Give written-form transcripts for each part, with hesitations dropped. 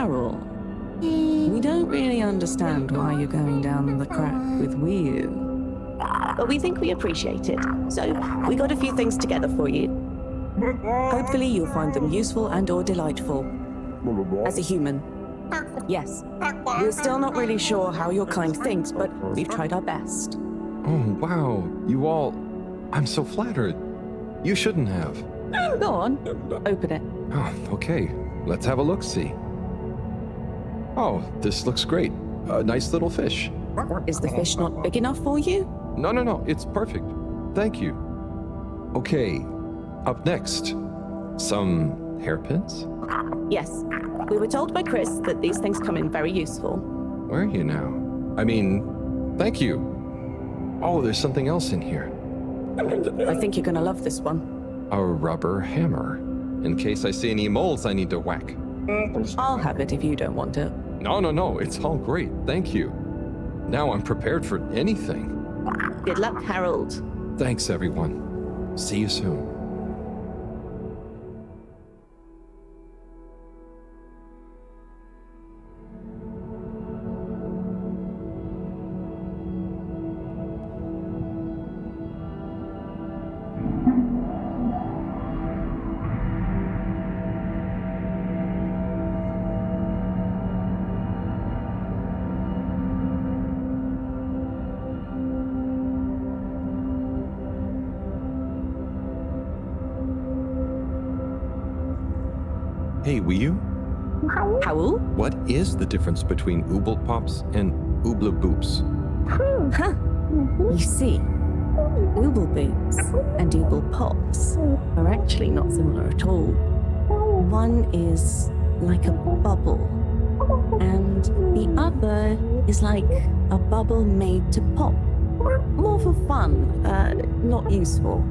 Carol, we don't really understand why you're going down the crack with Wii U. But we think we appreciate it, so we got a few things together for you. Hopefully you'll find them useful and or delightful. As a human. Yes, we're still not really sure how your kind thinks, but we've tried our best. Oh, wow. You all... I'm so flattered. You shouldn't have. Go on, open it. Oh, okay. Let's have a look-see. Oh, this looks great. A nice little fish. Is the fish not big enough for you? No. It's perfect. Thank you. Okay. Up next. Some hairpins? Yes, we were told by Chris that these things come in very useful. Where are you now? I mean, thank you. Oh, there's something else in here. I think you're gonna love this one. A rubber hammer. In case I see any moles I need to whack. I'll have it if you don't want it. No. It's all great. Thank you. Now I'm prepared for anything. Good luck, Harold. Thanks, everyone. See you soon. Hey, Wii U? Howl? What is the difference between Ooble Pops and Ooble Boops? Huh. You see, Ooble Boops and Ooble Pops are actually not similar at all. One is like a bubble, and the other is like a bubble made to pop. More for fun, not useful.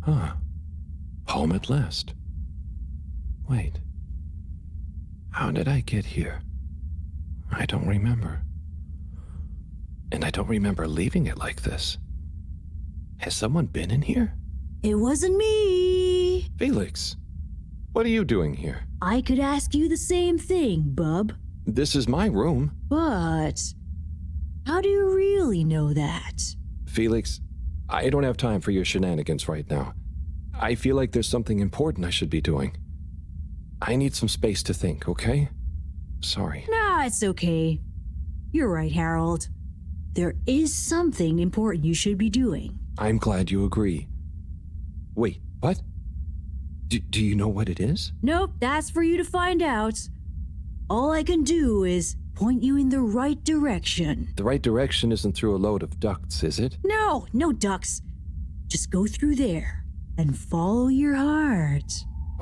Huh. Home at last. Wait. How did I get here? I don't remember. And I don't remember leaving it like this. Has someone been in here? It wasn't me. Felix, what are you doing here? I could ask you the same thing, bub. This is my room. But how do you really know that? Felix, I don't have time for your shenanigans right now. I feel like there's something important I should be doing. I need some space to think, okay? Sorry. Nah, it's okay. You're right, Harold. There is something important you should be doing. I'm glad you agree. Wait, what? Do you know what it is? Nope, that's for you to find out. All I can do is point you in the right direction. The right direction isn't through a load of ducts, is it? No, no ducks. Just go through there and follow your heart.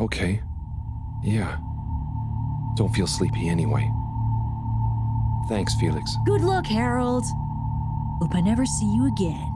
Okay. Yeah. Don't feel sleepy anyway. Thanks, Felix. Good luck, Harold. Hope I never see you again.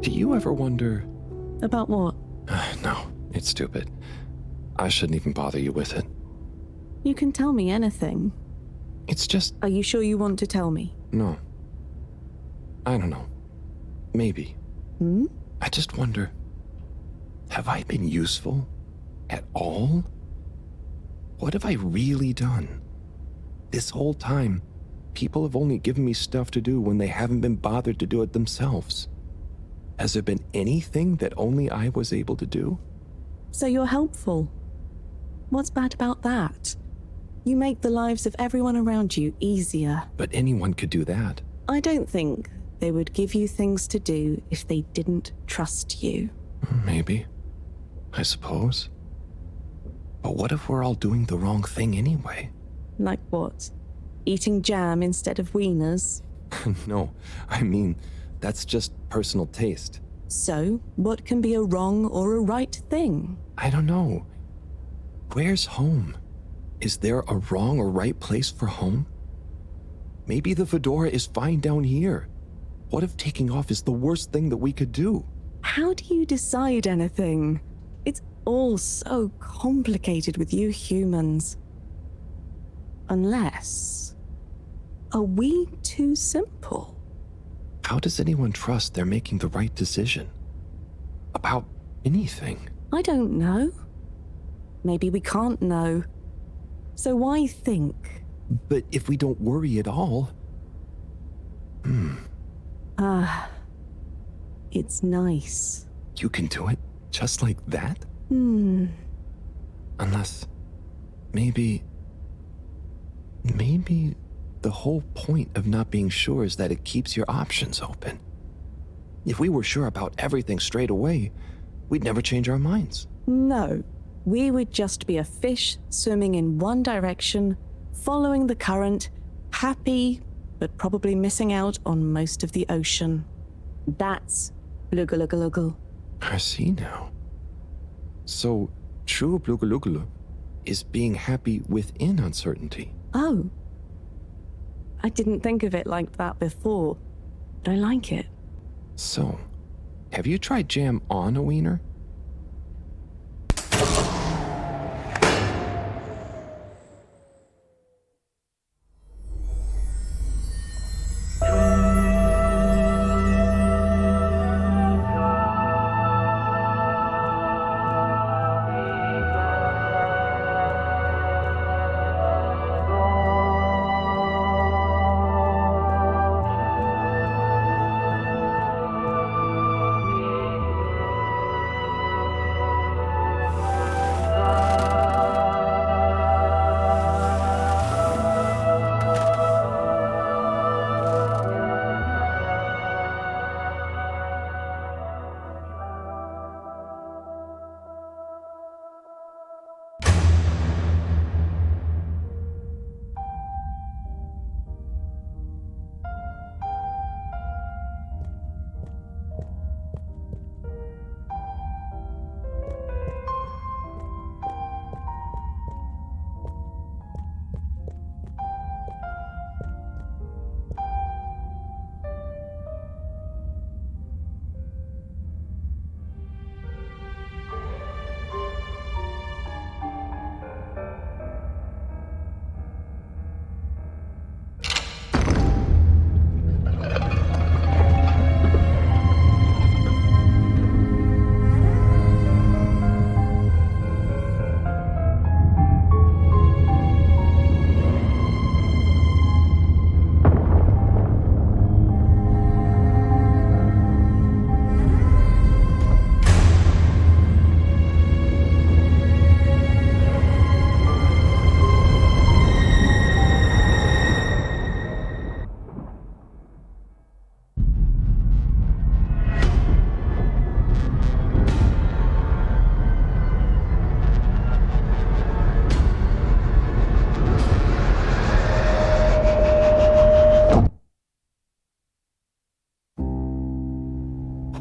Do you ever wonder... About what? No, it's stupid. I shouldn't even bother you with it. You can tell me anything. It's just... Are you sure you want to tell me? No. I don't know. Maybe. I just wonder, have I been useful at all? What have I really done? This whole time, people have only given me stuff to do when they haven't been bothered to do it themselves. Has there been anything that only I was able to do? So you're helpful. What's bad about that? You make the lives of everyone around you easier. But anyone could do that. I don't think they would give you things to do if they didn't trust you. Maybe. I suppose. But what if we're all doing the wrong thing anyway? Like what? Eating jam instead of wieners? No, I mean, that's just personal taste. So, what can be a wrong or a right thing? I don't know. Where's home? Is there a wrong or right place for home? Maybe the Fedora is fine down here. What if taking off is the worst thing that we could do? How do you decide anything? It's all so complicated with you humans. Unless... Are we too simple? How does anyone trust they're making the right decision? About anything? I don't know. Maybe we can't know. So why think? But if we don't worry at all... It's nice. You can do it just like that? Unless... Maybe the whole point of not being sure is that it keeps your options open. If we were sure about everything straight away, we'd never change our minds. No, we would just be a fish swimming in one direction, following the current, happy, but probably missing out on most of the ocean. That's blugaluggaluggal. I see now. So, true blugaluggalu is being happy within uncertainty. Oh. I didn't think of it like that before, but I like it. So, have you tried jam on a wiener?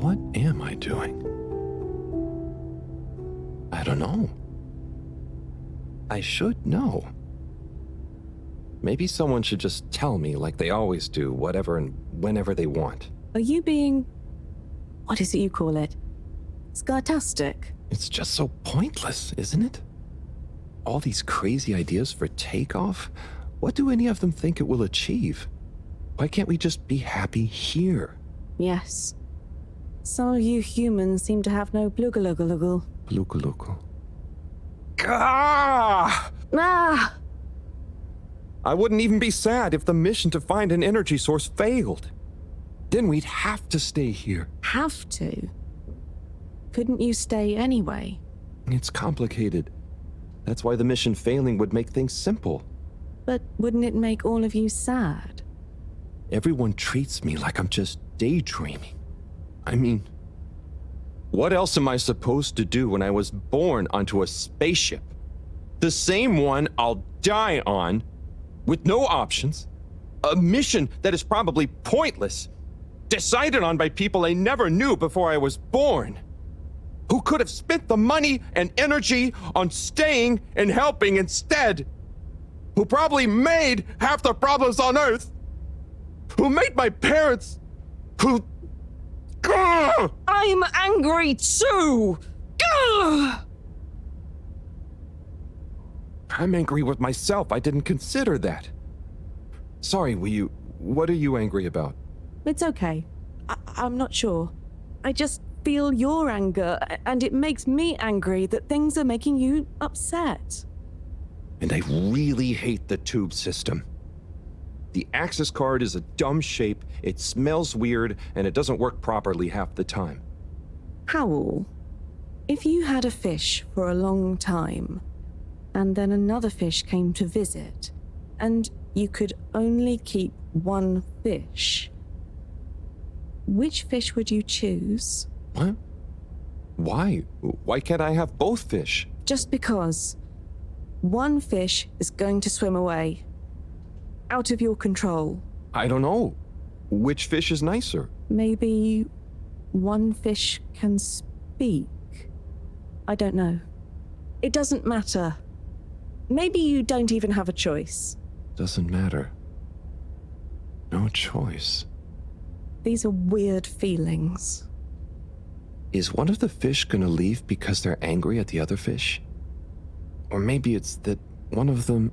What am I doing? I don't know. I should know. Maybe someone should just tell me like they always do, whatever and whenever they want. Are you being... what is it you call it? Scartastic? It's just so pointless, isn't it? All these crazy ideas for takeoff, what do any of them think it will achieve? Why can't we just be happy here? Yes. Some of you humans seem to have no blugaluggaluggal. Blugaluggal. Gah! Ah! I wouldn't even be sad if the mission to find an energy source failed. Then we'd have to stay here. Have to? Couldn't you stay anyway? It's complicated. That's why the mission failing would make things simple. But wouldn't it make all of you sad? Everyone treats me like I'm just daydreaming. I mean, what else am I supposed to do when I was born onto a spaceship? The same one I'll die on, with no options. A mission that is probably pointless, decided on by people I never knew before I was born, who could have spent the money and energy on staying and helping instead, who probably made half the problems on Earth, who made my parents, who... Gah! I'm angry too! Gah! I'm angry with myself. I didn't consider that. Sorry, what are you angry about? It's okay. I'm not sure. I just feel your anger, and it makes me angry that things are making you upset. And I really hate the tube system. The access card is a dumb shape, it smells weird, and it doesn't work properly half the time. Howl, if you had a fish for a long time, and then another fish came to visit, and you could only keep one fish, which fish would you choose? What? Why? Why can't I have both fish? Just because one fish is going to swim away. Out of your control. I don't know. Which fish is nicer? Maybe one fish can speak. I don't know. It doesn't matter. Maybe you don't even have a choice. Doesn't matter. No choice. These are weird feelings. Is one of the fish gonna leave because they're angry at the other fish? Or maybe it's that one of them...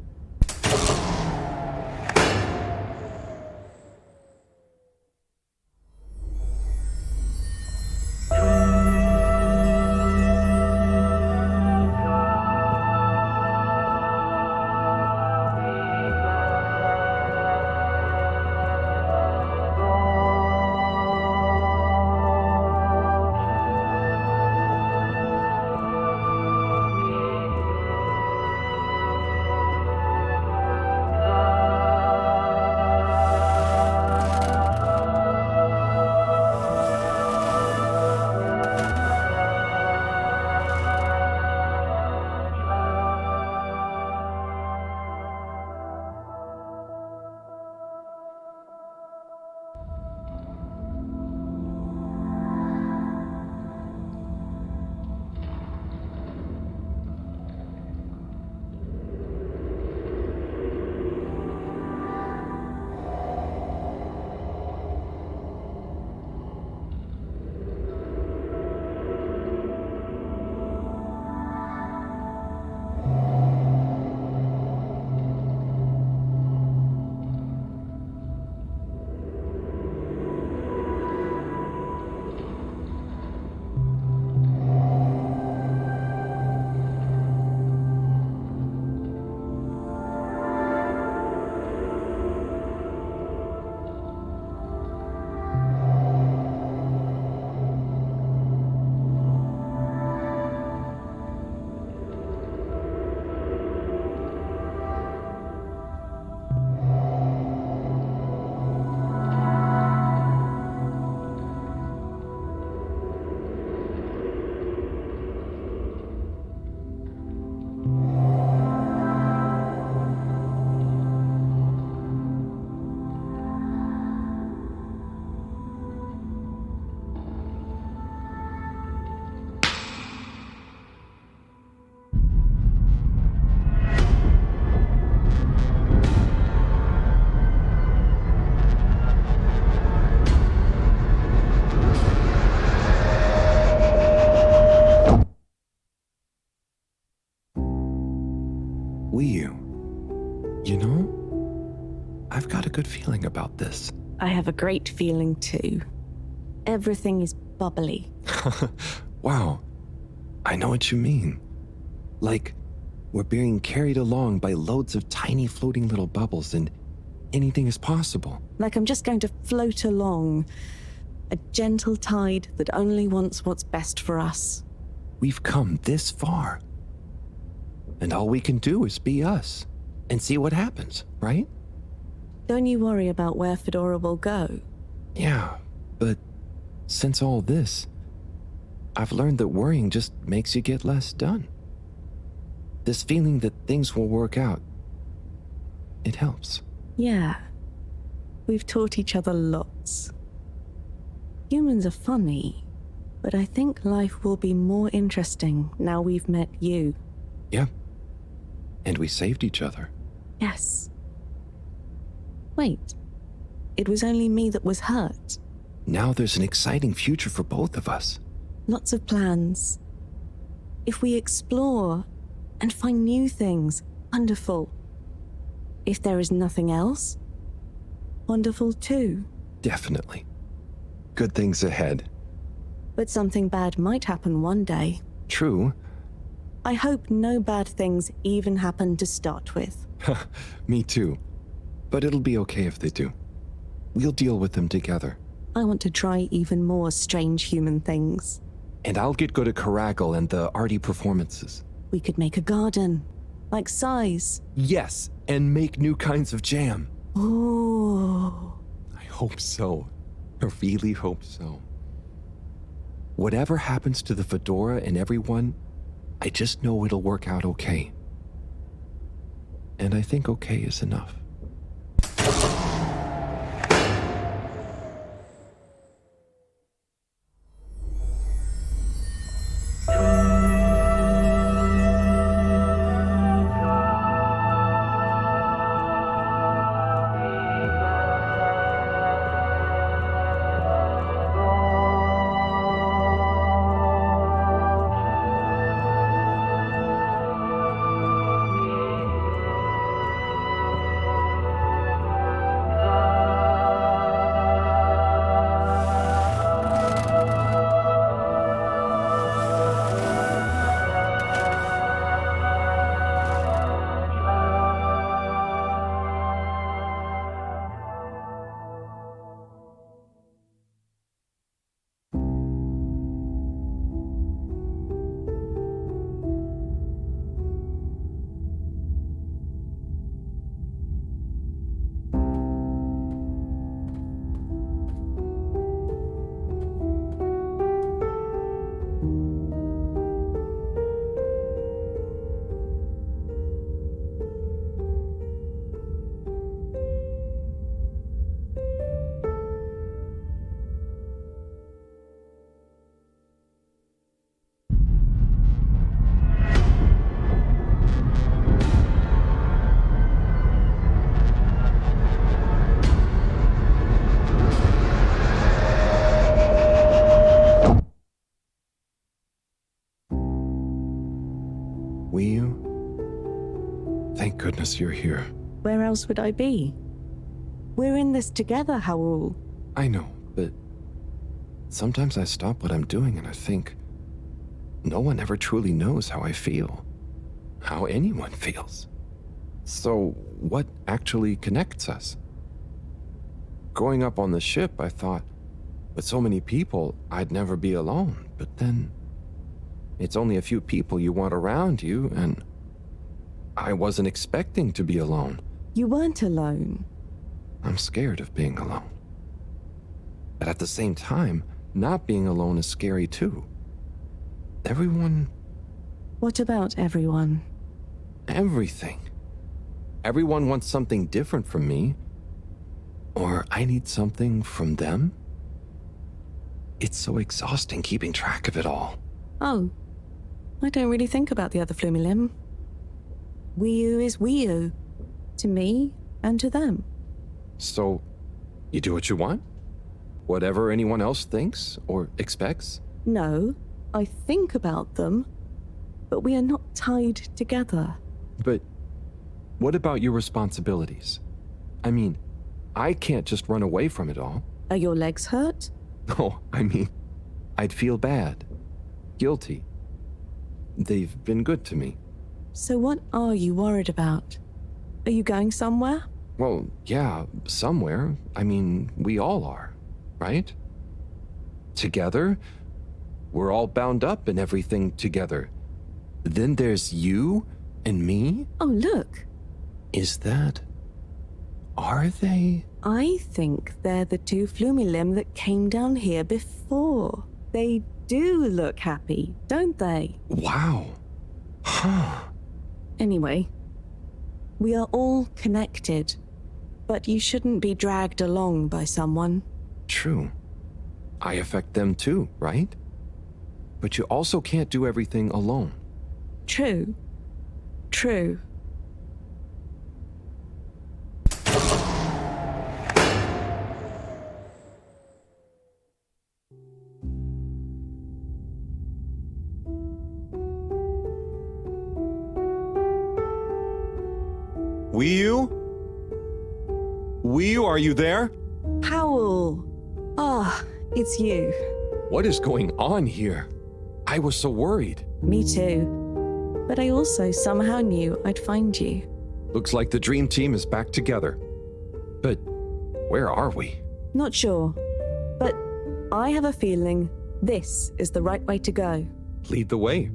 You know, I've got a good feeling about this. I have a great feeling too. Everything is bubbly. Wow, I know what you mean. Like, we're being carried along by loads of tiny floating little bubbles and anything is possible. Like I'm just going to float along. A gentle tide that only wants what's best for us. We've come this far. And all we can do is be us and see what happens, right? Don't you worry about where Fedora will go. Yeah, but since all this, I've learned that worrying just makes you get less done. This feeling that things will work out, it helps. Yeah. We've taught each other lots. Humans are funny, but I think life will be more interesting now we've met you. Yeah. And we saved each other. Yes. Wait. It was only me that was hurt. Now there's an exciting future for both of us. Lots of plans. If we explore and find new things, wonderful. If there is nothing else, wonderful too. Definitely. Good things ahead. But something bad might happen one day. True. I hope no bad things even happen to start with. Me too. But it'll be okay if they do. We'll deal with them together. I want to try even more strange human things. And I'll get good at Caracal and the arty performances. We could make a garden, like size. Yes, and make new kinds of jam. Oh. I hope so. I really hope so. Whatever happens to the Fedora and everyone, I just know it'll work out okay. And I think okay is enough. Thank goodness you're here. Where else would I be? We're in this together, Howell. I know, but sometimes I stop what I'm doing and I think, no one ever truly knows how I feel, how anyone feels. So what actually connects us? Growing up on the ship, I thought, with so many people, I'd never be alone. But then, it's only a few people you want around you, and I wasn't expecting to be alone. You weren't alone. I'm scared of being alone. But at the same time, not being alone is scary too. Everyone... What about everyone? Everything. Everyone wants something different from me. Or I need something from them. It's so exhausting keeping track of it all. Oh, I don't really think about the other Flumilim. Wii-U is Wii-U. To me and to them. So, you do what you want? Whatever anyone else thinks or expects? No, I think about them, but we are not tied together. But what about your responsibilities? I mean, I can't just run away from it all. Are your legs hurt? No, I mean, I'd feel bad. Guilty. They've been good to me. So what are you worried about? Are you going somewhere? Well, yeah, somewhere. I mean, we all are, right? Together? We're all bound up in everything together. Then there's you and me? Oh, look. Is that... Are they? I think they're the two Flumilim that came down here before. They do look happy, don't they? Wow. Huh. Anyway, we are all connected, but you shouldn't be dragged along by someone. True. I affect them too, right? But you also can't do everything alone. True. True. Wii-U? Wii-U, are you there? Howl! Ah, it's you. What is going on here? I was so worried. Me too. But I also somehow knew I'd find you. Looks like the dream team is back together. But where are we? Not sure, but I have a feeling this is the right way to go. Lead the way.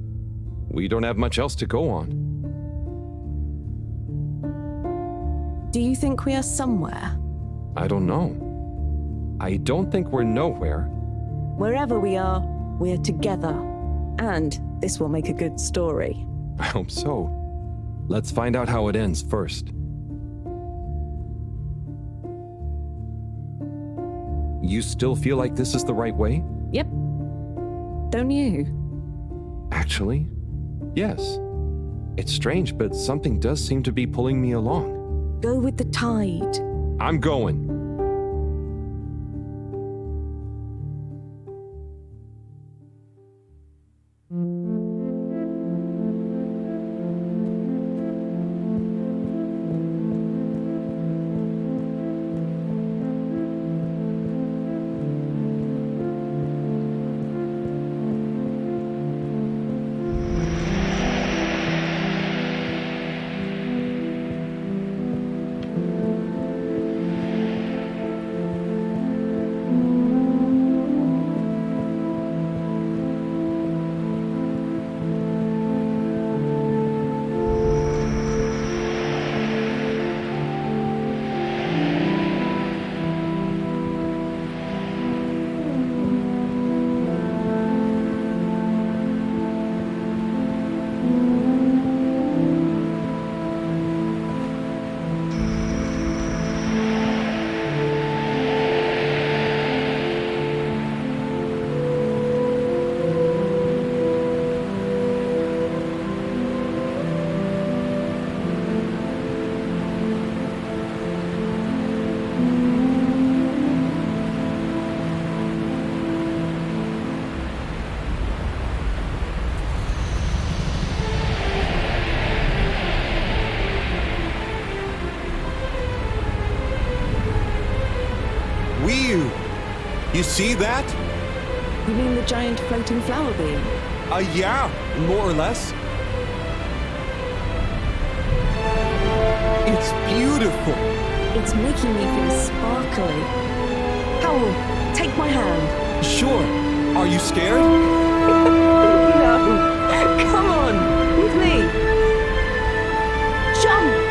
We don't have much else to go on. Do you think we are somewhere? I don't know. I don't think we're nowhere. Wherever we are, we're together. And this will make a good story. I hope so. Let's find out how it ends first. You still feel like this is the right way? Yep. Don't you? Actually, yes. It's strange, but something does seem to be pulling me along. Go with the tide. I'm going. Wii-U! You see that? You mean the giant floating flower beam? Yeah, more or less. It's beautiful. It's making me feel sparkly. Howl, take my hand. Sure. Are you scared? No. Come on, with me. Jump!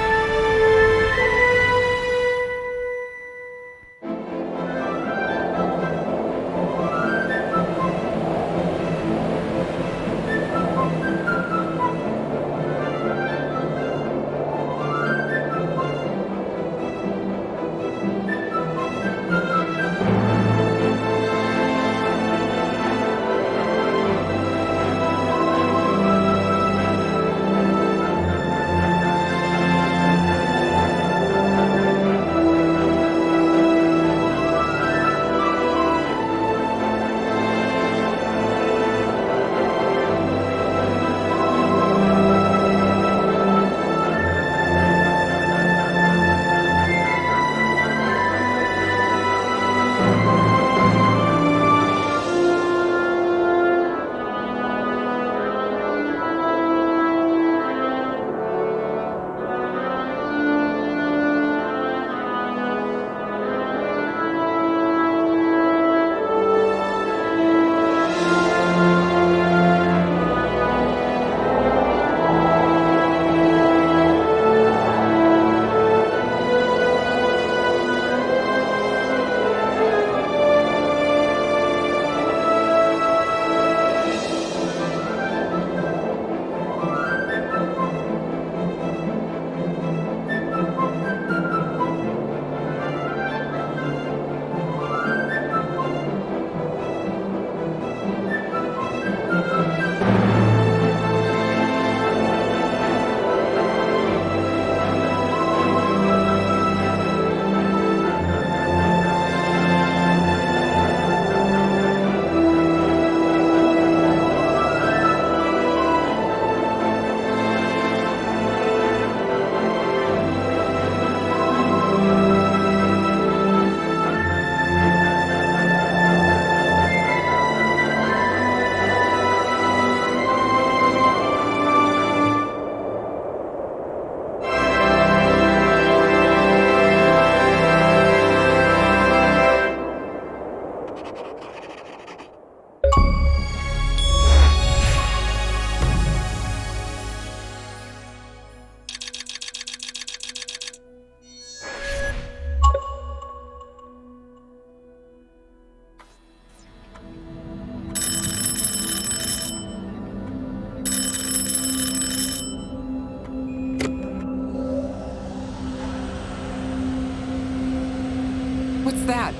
What's that?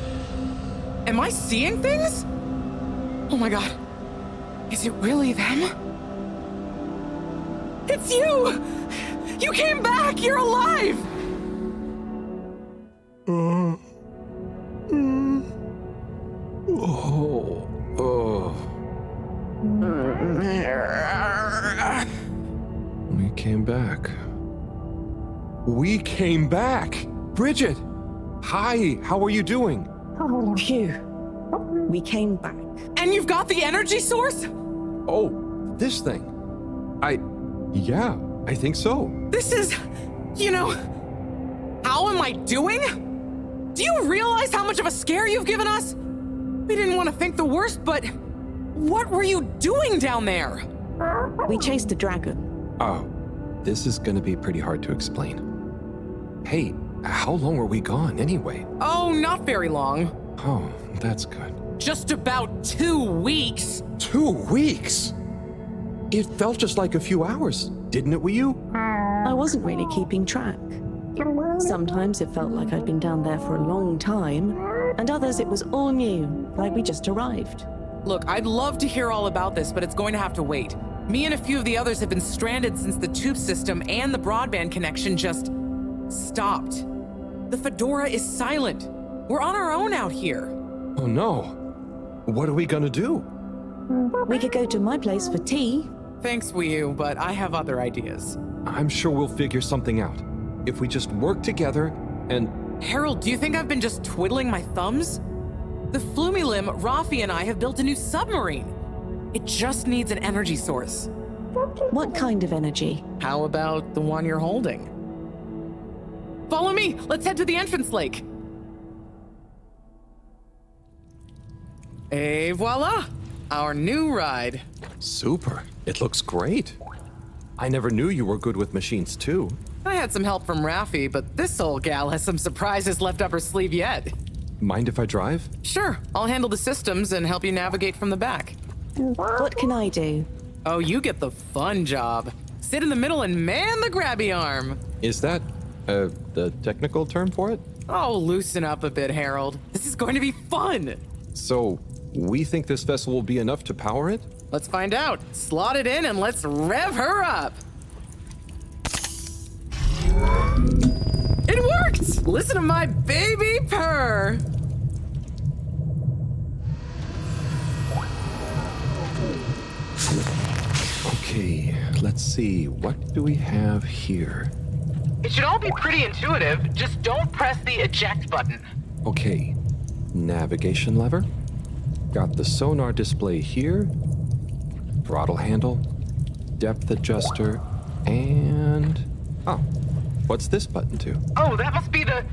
Am I seeing things? Oh my god. Is it really them? It's you! You came back! You're alive! We came back. We came back! Bridget! Hi, how are you doing? Phew. We came back. And you've got the energy source? Oh, this thing. Yeah, I think so. This is, how am I doing? Do you realize how much of a scare you've given us? We didn't want to think the worst, but what were you doing down there? We chased a dragon. Oh, this is gonna be pretty hard to explain. Hey, how long were we gone anyway? Oh, not very long. Oh, that's good. Just about 2 weeks. 2 weeks? It felt just like a few hours, didn't it, Wii-U? I wasn't really keeping track. Sometimes it felt like I'd been down there for a long time, and others it was all new, like we just arrived. Look, I'd love to hear all about this, but it's going to have to wait. Me and a few of the others have been stranded since the tube system and the broadband connection just stopped. The Fedora is silent. We're on our own out here. Oh no. What are we gonna do? We could go to my place for tea. Thanks, Wii-U, but I have other ideas. I'm sure we'll figure something out. If we just work together and... Harold, do you think I've been just twiddling my thumbs? The Flumilim, Rafi, and I have built a new submarine. It just needs an energy source. What kind of energy? How about the one you're holding? Follow me! Let's head to the entrance lake! Et voila! Our new ride. Super. It looks great. I never knew you were good with machines too. I had some help from Rafi, but this old gal has some surprises left up her sleeve yet. Mind if I drive? Sure, I'll handle the systems and help you navigate from the back. What can I do? Oh, you get the fun job. Sit in the middle and man the grabby arm. Is that, the technical term for it? Oh, loosen up a bit, Harold. This is going to be fun. So, we think this vessel will be enough to power it? Let's find out. Slot it in and let's rev her up. It worked! Listen to my baby purr. Okay, let's see. What do we have here? It should all be pretty intuitive. Just don't press the eject button. Okay, navigation lever. Got the sonar display here. Throttle handle. Depth adjuster. And... oh, what's this button to? Oh, that must be the...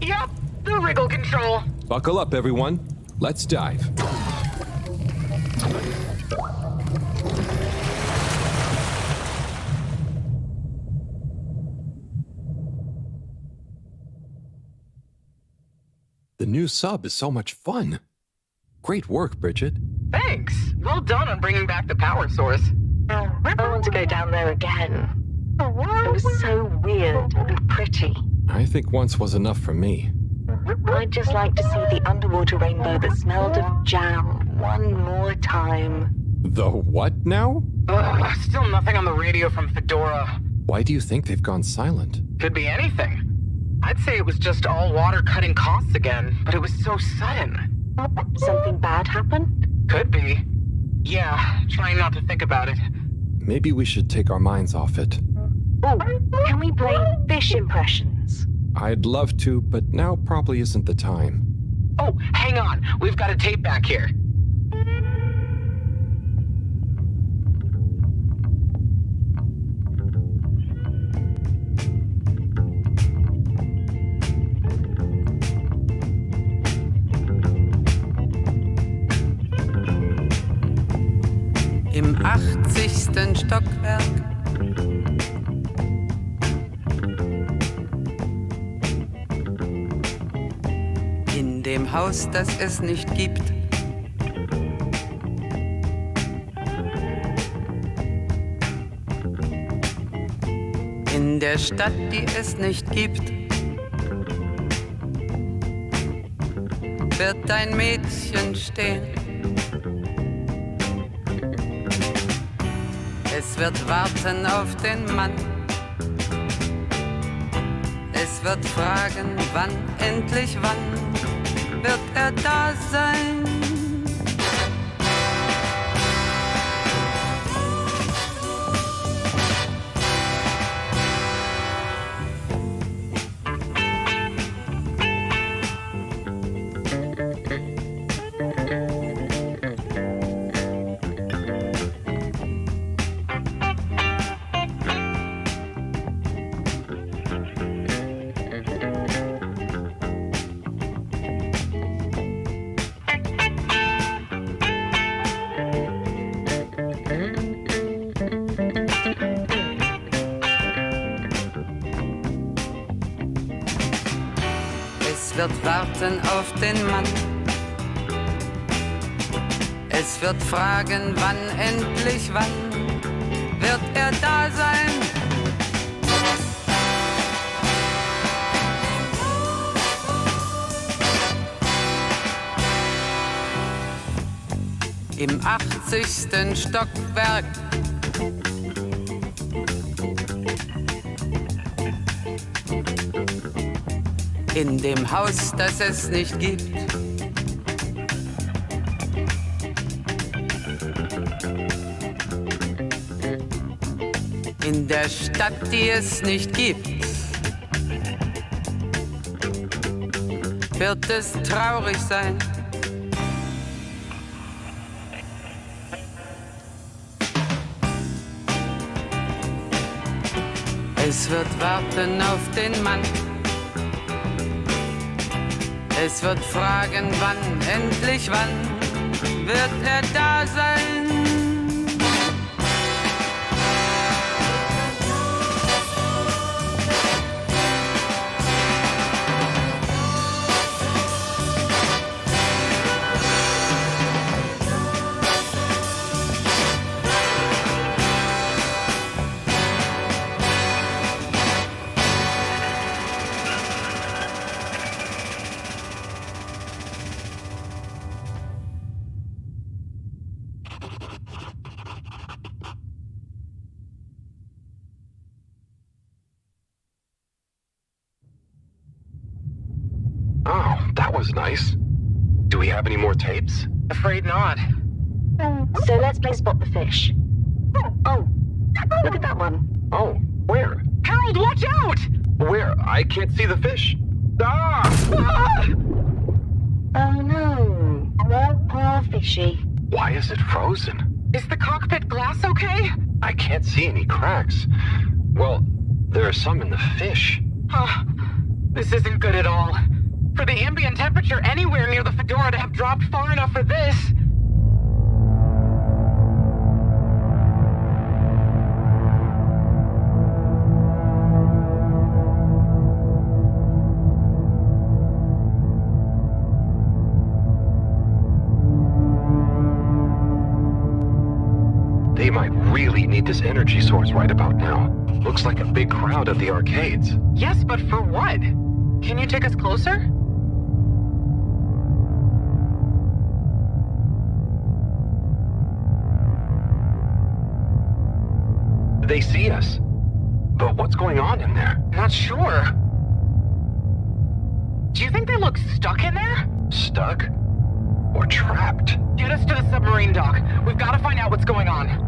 Yep, the wriggle control. Buckle up, everyone. Let's dive. The new sub is so much fun. Great work, Bridget. Thanks. Well done on bringing back the power source. I want to go down there again. It was so weird and pretty. I think once was enough for me. I'd just like to see the underwater rainbow that smelled of jam one more time. The what now? Still nothing on the radio from Fedora. Why do you think they've gone silent? Could be anything. I'd say it was just all water cutting costs again, but it was so sudden. Something bad happened? Could be. Yeah, trying not to think about it. Maybe we should take our minds off it. Oh, can we play fish impressions? I'd love to, but now probably isn't the time. Oh, hang on. We've got a tape back here. Im 80. Stockwerk. In dem Haus, das es nicht gibt. In der Stadt, die es nicht gibt. wird ein Mädchen stehen. Es wird warten auf den Mann. Es wird fragen, wann, endlich wann wird er da sein? Es wird warten auf den Mann. Es wird fragen, wann, endlich wann wird er da sein? Im 80. Stockwerk. In dem Haus, das es nicht gibt. In der Stadt, die es nicht gibt. Wird es traurig sein? Es wird warten auf den Mann. Es wird fragen, wann, endlich wann wird er da sein? Oh, that was nice. Do we have any more tapes? Afraid not. So let's play Spot the Fish. Oh, look at that one. Oh, where? Harold, watch out! Where? I can't see the fish. Ah! Oh no, poor fishy. Why is it frozen? Is the cockpit glass okay? I can't see any cracks. Well, there are some in the fish. This isn't good at all. For the ambient temperature anywhere near the Fedora to have dropped far enough for this. They might really need this energy source right about now. Looks like a big crowd at the arcades. Yes, but for what? Can you take us closer? They see us. But what's going on in there? Not sure. Do you think they look stuck in there? Stuck? Or trapped? Get us to the submarine dock. We've got to find out what's going on.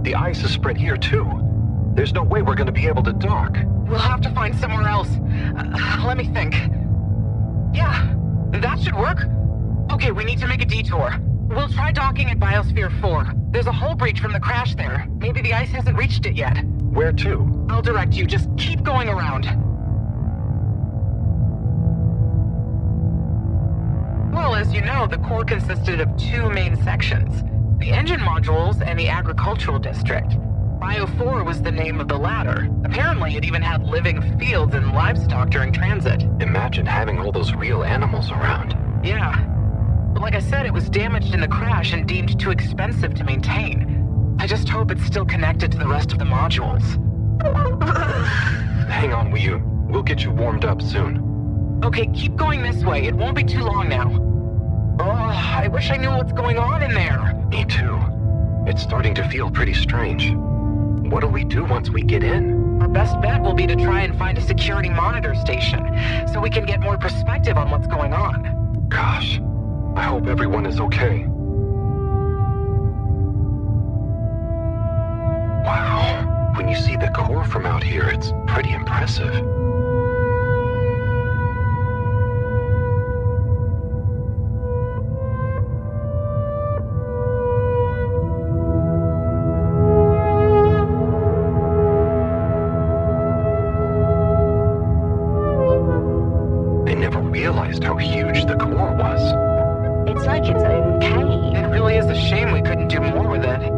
The ice is spread here, too. There's no way we're gonna be able to dock. We'll have to find somewhere else. Let me think. Yeah, that should work. Okay, we need to make a detour. We'll try docking at Biosphere 4. There's a hull breach from the crash there. Maybe the ice hasn't reached it yet. Where to? I'll direct you. Just keep going around. Well, as you know, the core consisted of two main sections. The engine modules and the agricultural district. Bio 4 was the name of the latter. Apparently, it even had living fields and livestock during transit. Imagine having all those real animals around. Yeah. But like I said, it was damaged in the crash and deemed too expensive to maintain. I just hope it's still connected to the rest of the modules. Hang on, Wii U. We'll get you warmed up soon. Okay, keep going this way. It won't be too long now. Oh, I wish I knew what's going on in there. Me too. It's starting to feel pretty strange. What'll we do once we get in? Our best bet will be to try and find a security monitor station, so we can get more perspective on what's going on. Gosh, I hope everyone is okay. Wow, when you see the core from out here, it's pretty impressive. How huge the core was. It's like its own cave. It really is a shame we couldn't do more with it.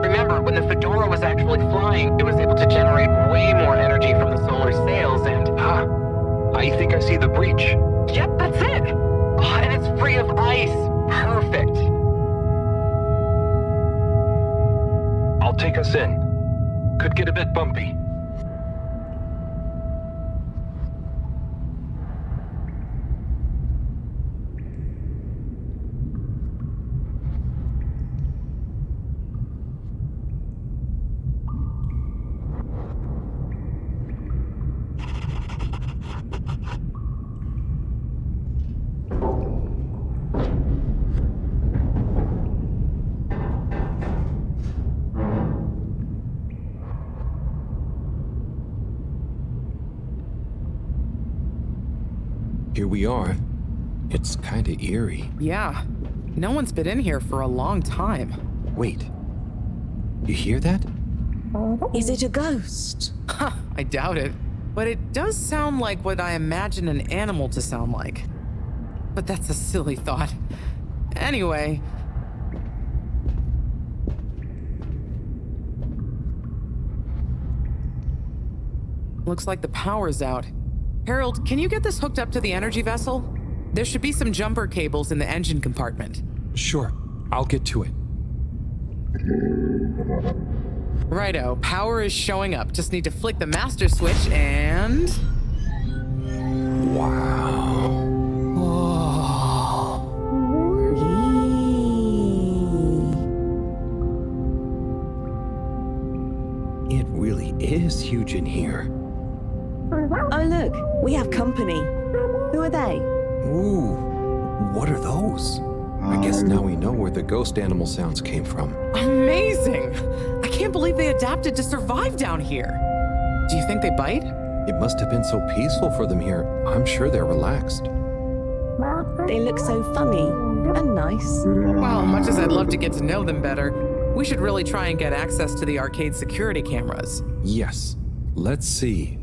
Remember, when the Fedora was actually flying, it was able to generate way more energy from the solar sails and... I think I see the breach. Yep, that's it! Oh, and it's free of ice. Perfect. I'll take us in. Could get a bit bumpy. Here we are. It's kinda eerie. Yeah. No one's been in here for a long time. Wait. You hear that? Is it a ghost? Huh, I doubt it. But it does sound like what I imagine an animal to sound like. But that's a silly thought. Anyway. Looks like the power's out. Harold, can you get this hooked up to the energy vessel? There should be some jumper cables in the engine compartment. Sure, I'll get to it. Righto, power is showing up. Just need to flick the master switch and... Wow. Whoa. It really is huge in here. Oh, look, we have company. Who are they? Ooh, what are those? I guess now we know where the ghost animal sounds came from. Amazing! I can't believe they adapted to survive down here. Do you think they bite? It must have been so peaceful for them here. I'm sure they're relaxed. They look so funny and nice. Well, much as I'd love to get to know them better, we should really try and get access to the arcade security cameras. Yes. Let's see.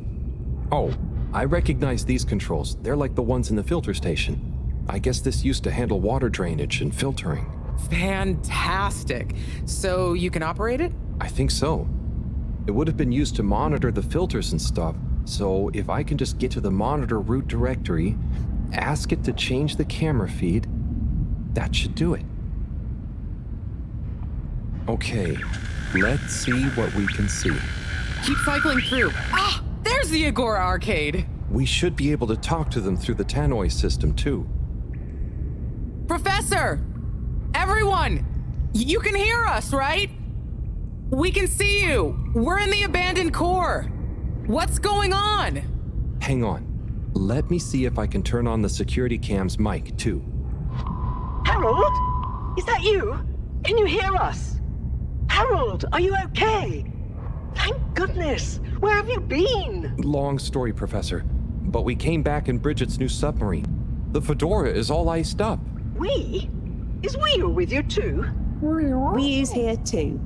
Oh, I recognize these controls. They're like the ones in the filter station. I guess this used to handle water drainage and filtering. Fantastic. So you can operate it? I think so. It would have been used to monitor the filters and stuff, so if I can just get to the monitor root directory, ask it to change the camera feed, that should do it. Okay, let's see what we can see. Keep cycling through. Ah, there's the Agora arcade. We should be able to talk to them through the tannoy system too. Professor! Everyone! You can hear us, right? We can see you! We're in the abandoned core! What's going on? Hang on. Let me see if I can turn on the security cam's mic, too. Harold? Is that you? Can you hear us? Harold, are you okay? Thank goodness. Where have you been? Long story, Professor. But we came back in Bridget's new submarine. The Fedora is all iced up. We? Is Wheel with you too? We's here too.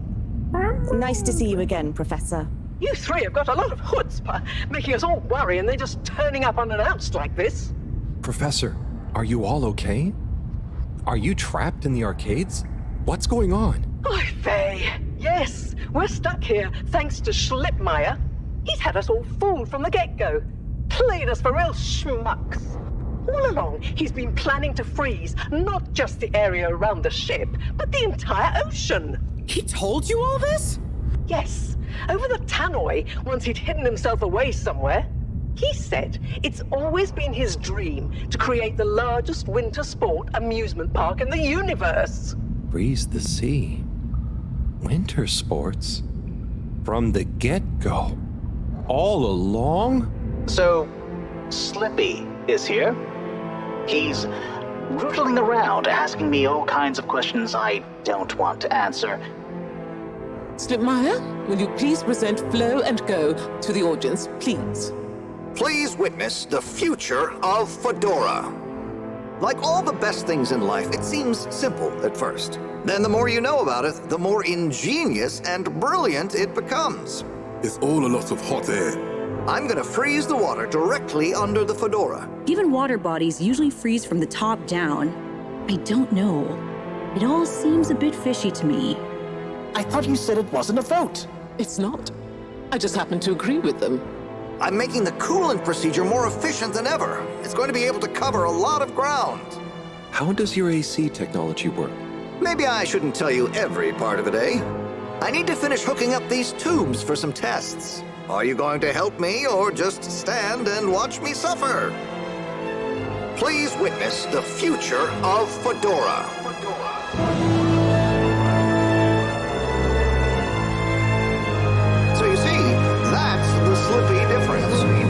Nice to see you again, Professor. You three have got a lot of chutzpah, making us all worry and then just turning up unannounced like this. Professor, are you all okay? Are you trapped in the arcades? What's going on? Oy vey. Yes, we're stuck here thanks to Schlipmeyer. He's had us all fooled from the get-go. Played us for real schmucks. All along, he's been planning to freeze not just the area around the ship, but the entire ocean. He told you all this? Yes, over the tannoy, once he'd hidden himself away somewhere. He said it's always been his dream to create the largest winter sport amusement park in the universe. Freeze the sea. Winter sports. From the get-go. All along? So, Slippy is here. He's rootling around, asking me all kinds of questions I don't want to answer. Slipmeyer, will you please present Flow and Go to the audience, please? Please witness the future of Fedora. Like all the best things in life, it seems simple at first. Then the more you know about it, the more ingenious and brilliant it becomes. It's all a lot of hot air. I'm gonna freeze the water directly under the Fedora. Given water bodies usually freeze from the top down, I don't know. It all seems a bit fishy to me. I thought you said it wasn't a vote. It's not. I just happen to agree with them. I'm making the coolant procedure more efficient than ever. It's going to be able to cover a lot of ground. How does your AC technology work? Maybe I shouldn't tell you every part of it, eh? I need to finish hooking up these tubes for some tests. Are you going to help me or just stand and watch me suffer? Please witness the future of Fedora. So you see, that's the Slippy difference.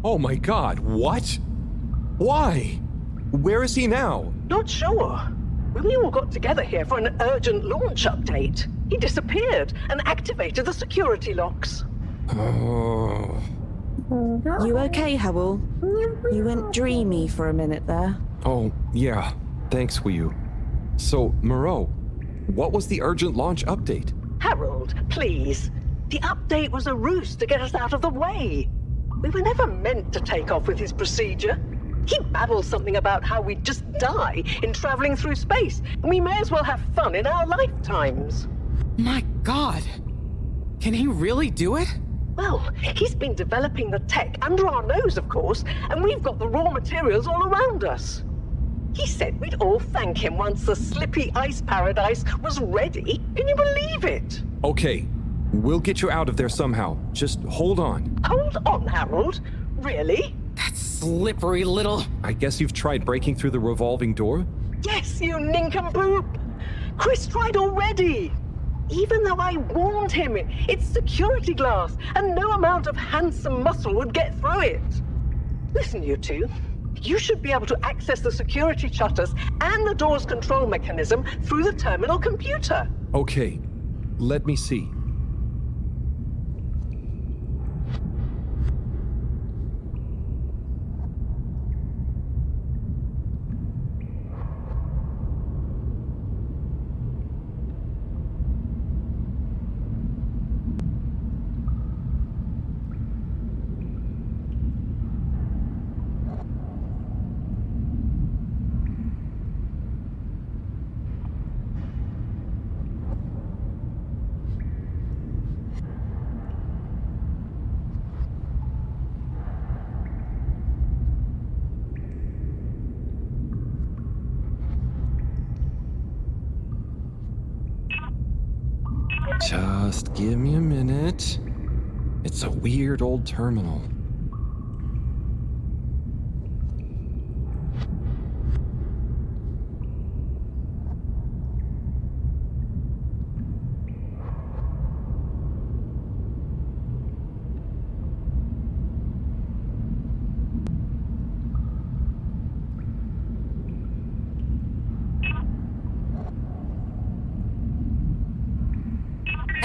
Oh my God, what? Why? Where is he now? Not sure. When we all got together here for an urgent launch update, he disappeared and activated the security locks. Oh. You okay, Howell? You went dreamy for a minute there. Oh, yeah. Thanks, Wiyu. So, Moreau, what was the urgent launch update? Harold, please. The update was a ruse to get us out of the way. We were never meant to take off with his procedure. He babbles something about how we'd just die in traveling through space, and we may as well have fun in our lifetimes. My God. Can he really do it? Well, he's been developing the tech under our nose, of course, and we've got the raw materials all around us. He said we'd all thank him once the Slippy Ice Paradise was ready. Can you believe it? Okay, we'll get you out of there somehow. Just hold on. Hold on, Harold. Really? That slippery little... I guess you've tried breaking through the revolving door? Yes, you nincompoop! Chris tried already! Even though I warned him, it's security glass, and no amount of handsome muscle would get through it. Listen, you two. You should be able to access the security shutters and the door's control mechanism through the terminal computer. Okay, let me see. Just give me a minute. It's a weird old terminal.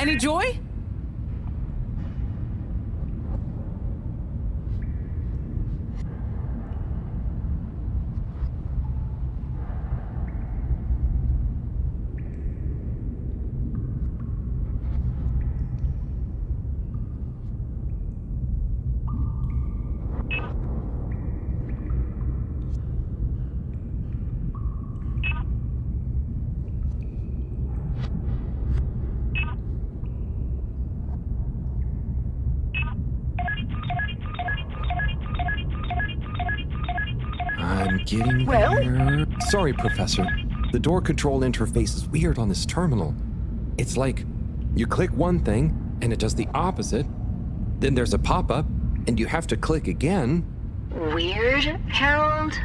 Any joy? I'm getting Well? there. Sorry, Professor. The door control interface is weird on this terminal. It's like you click one thing and it does the opposite. Then there's a pop-up and you have to click again. Weird, Harold?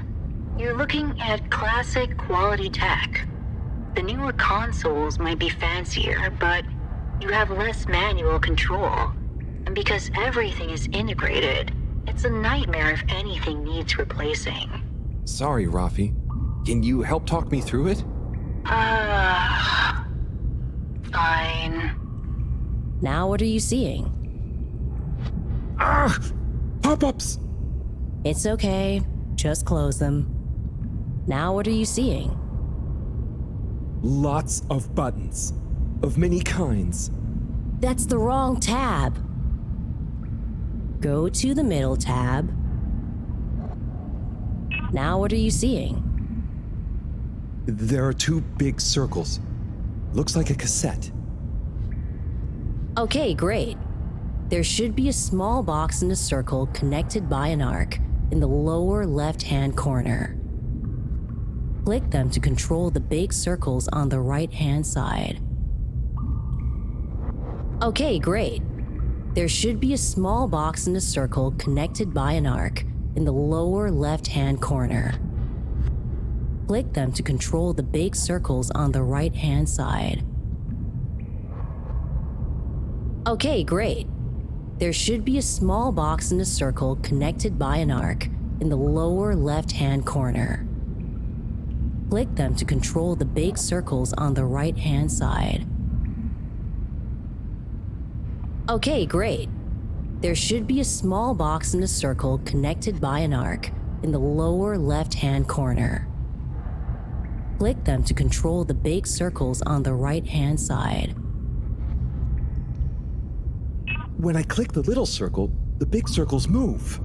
You're looking at classic quality tech. The newer consoles might be fancier, but you have less manual control. And because everything is integrated, it's a nightmare if anything needs replacing. Sorry, Rafi. Can you help talk me through it? Fine. Now what are you seeing? Ah! Pop-ups! It's okay. Just close them. Now what are you seeing? Lots of buttons. Of many kinds. That's the wrong tab. Go to the middle tab. Now what are you seeing? There are two big circles. Looks like a cassette. Okay, great. There should be a small box in a circle connected by an arc in the lower left-hand corner. Click them to control the big circles on the right-hand side. Okay, great. There should be a small box in a circle connected by an arc in the lower left-hand corner. Click them to control the big circles on the right-hand side. Okay, great. There should be a small box in a circle connected by an arc in the lower left-hand corner. Click them to control the big circles on the right-hand side. Okay, great. There should be a small box in a circle connected by an arc in the lower left-hand corner. Click them to control the big circles on the right-hand side. When I click the little circle, the big circles move.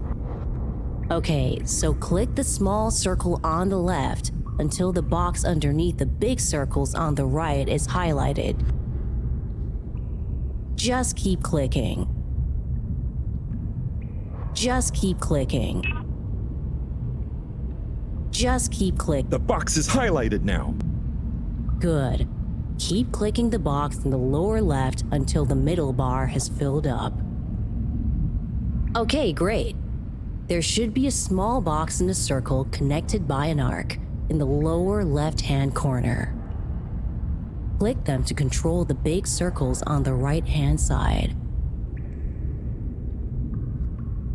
Okay, so click the small circle on the left until the box underneath the big circles on the right is highlighted. Just keep clicking. Just keep clicking. Just keep clicking. The box is highlighted now. Good. Keep clicking the box in the lower left until the middle bar has filled up. Okay, great. There should be a small box in a circle connected by an arc in the lower left-hand corner. Click them to control the big circles on the right-hand side.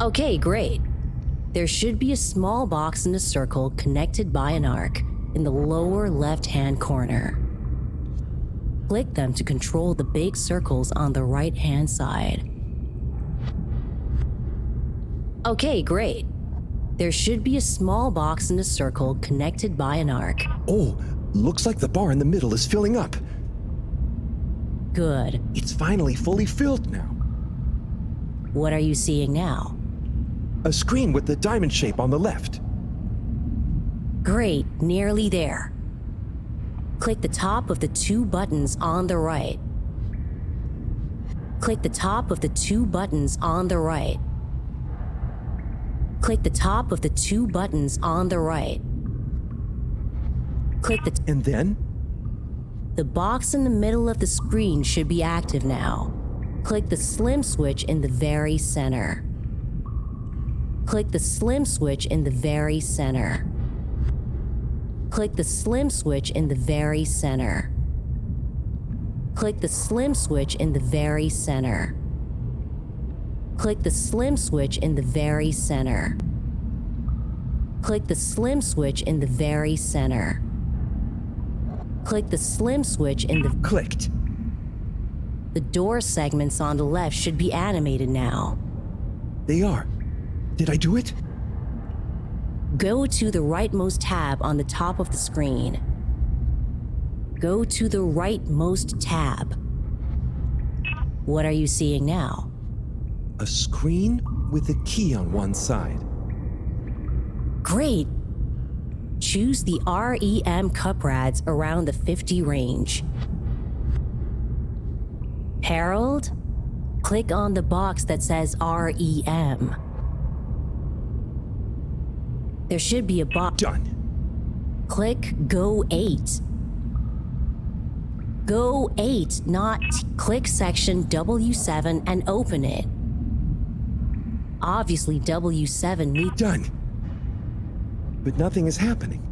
Okay, great. There should be a small box in a circle connected by an arc in the lower left-hand corner. Click them to control the big circles on the right-hand side. Okay, great. There should be a small box in a circle connected by an arc. Oh, looks like the bar in the middle is filling up. Good. It's finally fully filled now. What are you seeing now? A screen with the diamond shape on the left. Great, nearly there. Click the top of the two buttons on the right. Click the top of the two buttons on the right. Click the top of the two buttons on the right. Click the... And then? The box in the middle of the screen should be active now. Click the slim switch in the very center. Click the slim switch in the very center. Click the slim switch in the very center. Click the slim switch in the very center. Click the slim switch in the very center. Click the slim switch in the very center. Click the slim switch in the... Clicked. The door segments on the left should be animated now. They are. Did I do it? Go to the rightmost tab on the top of the screen. Go to the rightmost tab. What are you seeing now? A screen with a key on one side. Great. Choose the REM cup rads around the 50 range. Harold, click on the box that says REM. There should be a box. Done. Click Go 8. Go 8, not click section W7 and open it. Obviously, W7 needs. Done. But nothing is happening.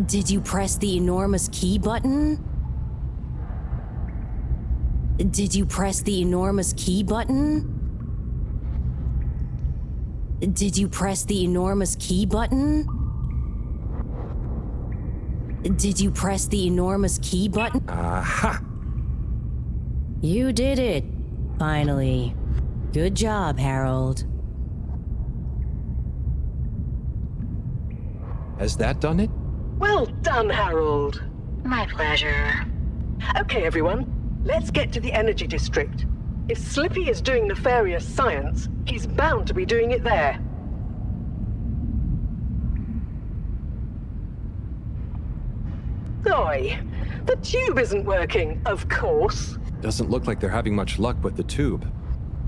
Did you press the enormous key button? Did you press the enormous key button? Did you press the enormous key button? Did you press the enormous key button? Aha! You did it, finally. Good job, Harold. Has that done it? Well done, Harold. My pleasure. Okay, everyone, let's get to the energy district. If Slippy is doing nefarious science, he's bound to be doing it there. Oi, the tube isn't working, of course. Doesn't look like they're having much luck with the tube.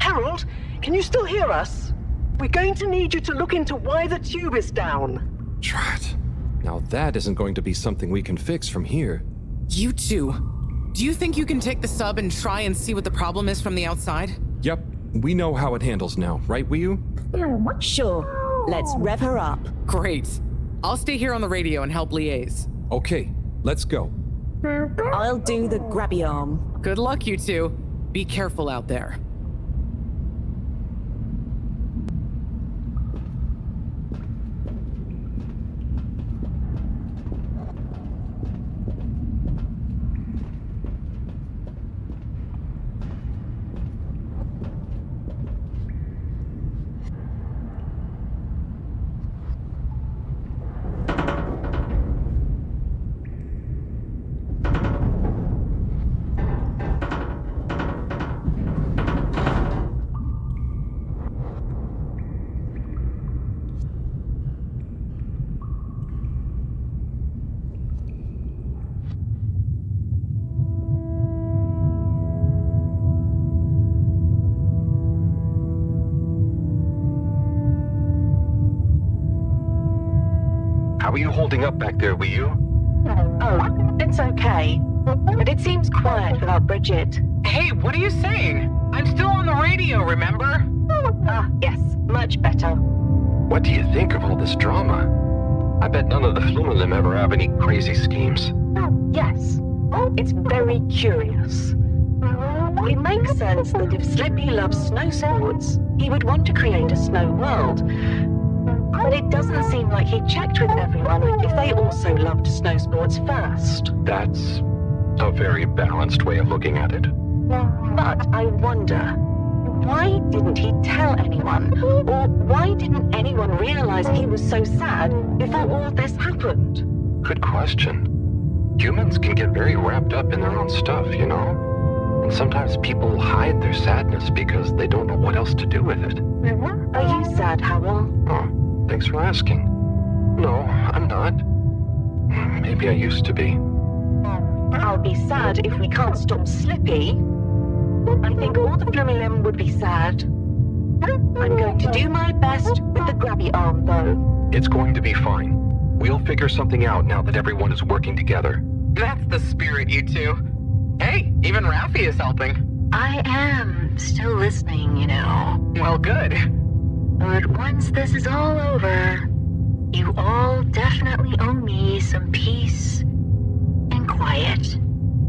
Harold, can you still hear us? We're going to need you to look into why the tube is down. Drat. Now that isn't going to be something we can fix from here. You two. Do you think you can take the sub and try and see what the problem is from the outside? Yep, we know how it handles now, right, Wii-U? Sure. Let's rev her up. Great. I'll stay here on the radio and help liaise. Okay, let's go. I'll do the grabby arm. Good luck, you two. Be careful out there. How are you holding up back there, Wii-U? Oh, it's okay. But it seems quiet without Bridget. Hey, what are you saying? I'm still on the radio, remember? Ah, yes, much better. What do you think of all this drama? I bet none of the Flumilim ever have any crazy schemes. Oh, yes. It's very curious. It makes sense that if Slippy loves snow sports, he would want to create a snow world. But it doesn't seem like he checked with everyone if they also loved snow sports first. That's a very balanced way of looking at it. But I wonder, why didn't he tell anyone? Or why didn't anyone realize he was so sad before all this happened? Good question. Humans can get very wrapped up in their own stuff, you know? And sometimes people hide their sadness because they don't know what else to do with it. Are you sad, Harold? Oh, thanks for asking. No, I'm not. Maybe I used to be. I'll be sad if we can't stop Slippy. I think all the Flumilim would be sad. I'm going to do my best with the grabby arm, though. It's going to be fine. We'll figure something out now that everyone is working together. That's the spirit, you two. Hey, even Ralphie is helping. I am still listening, you know. Well, good. But once this is all over, you all definitely owe me some peace and quiet.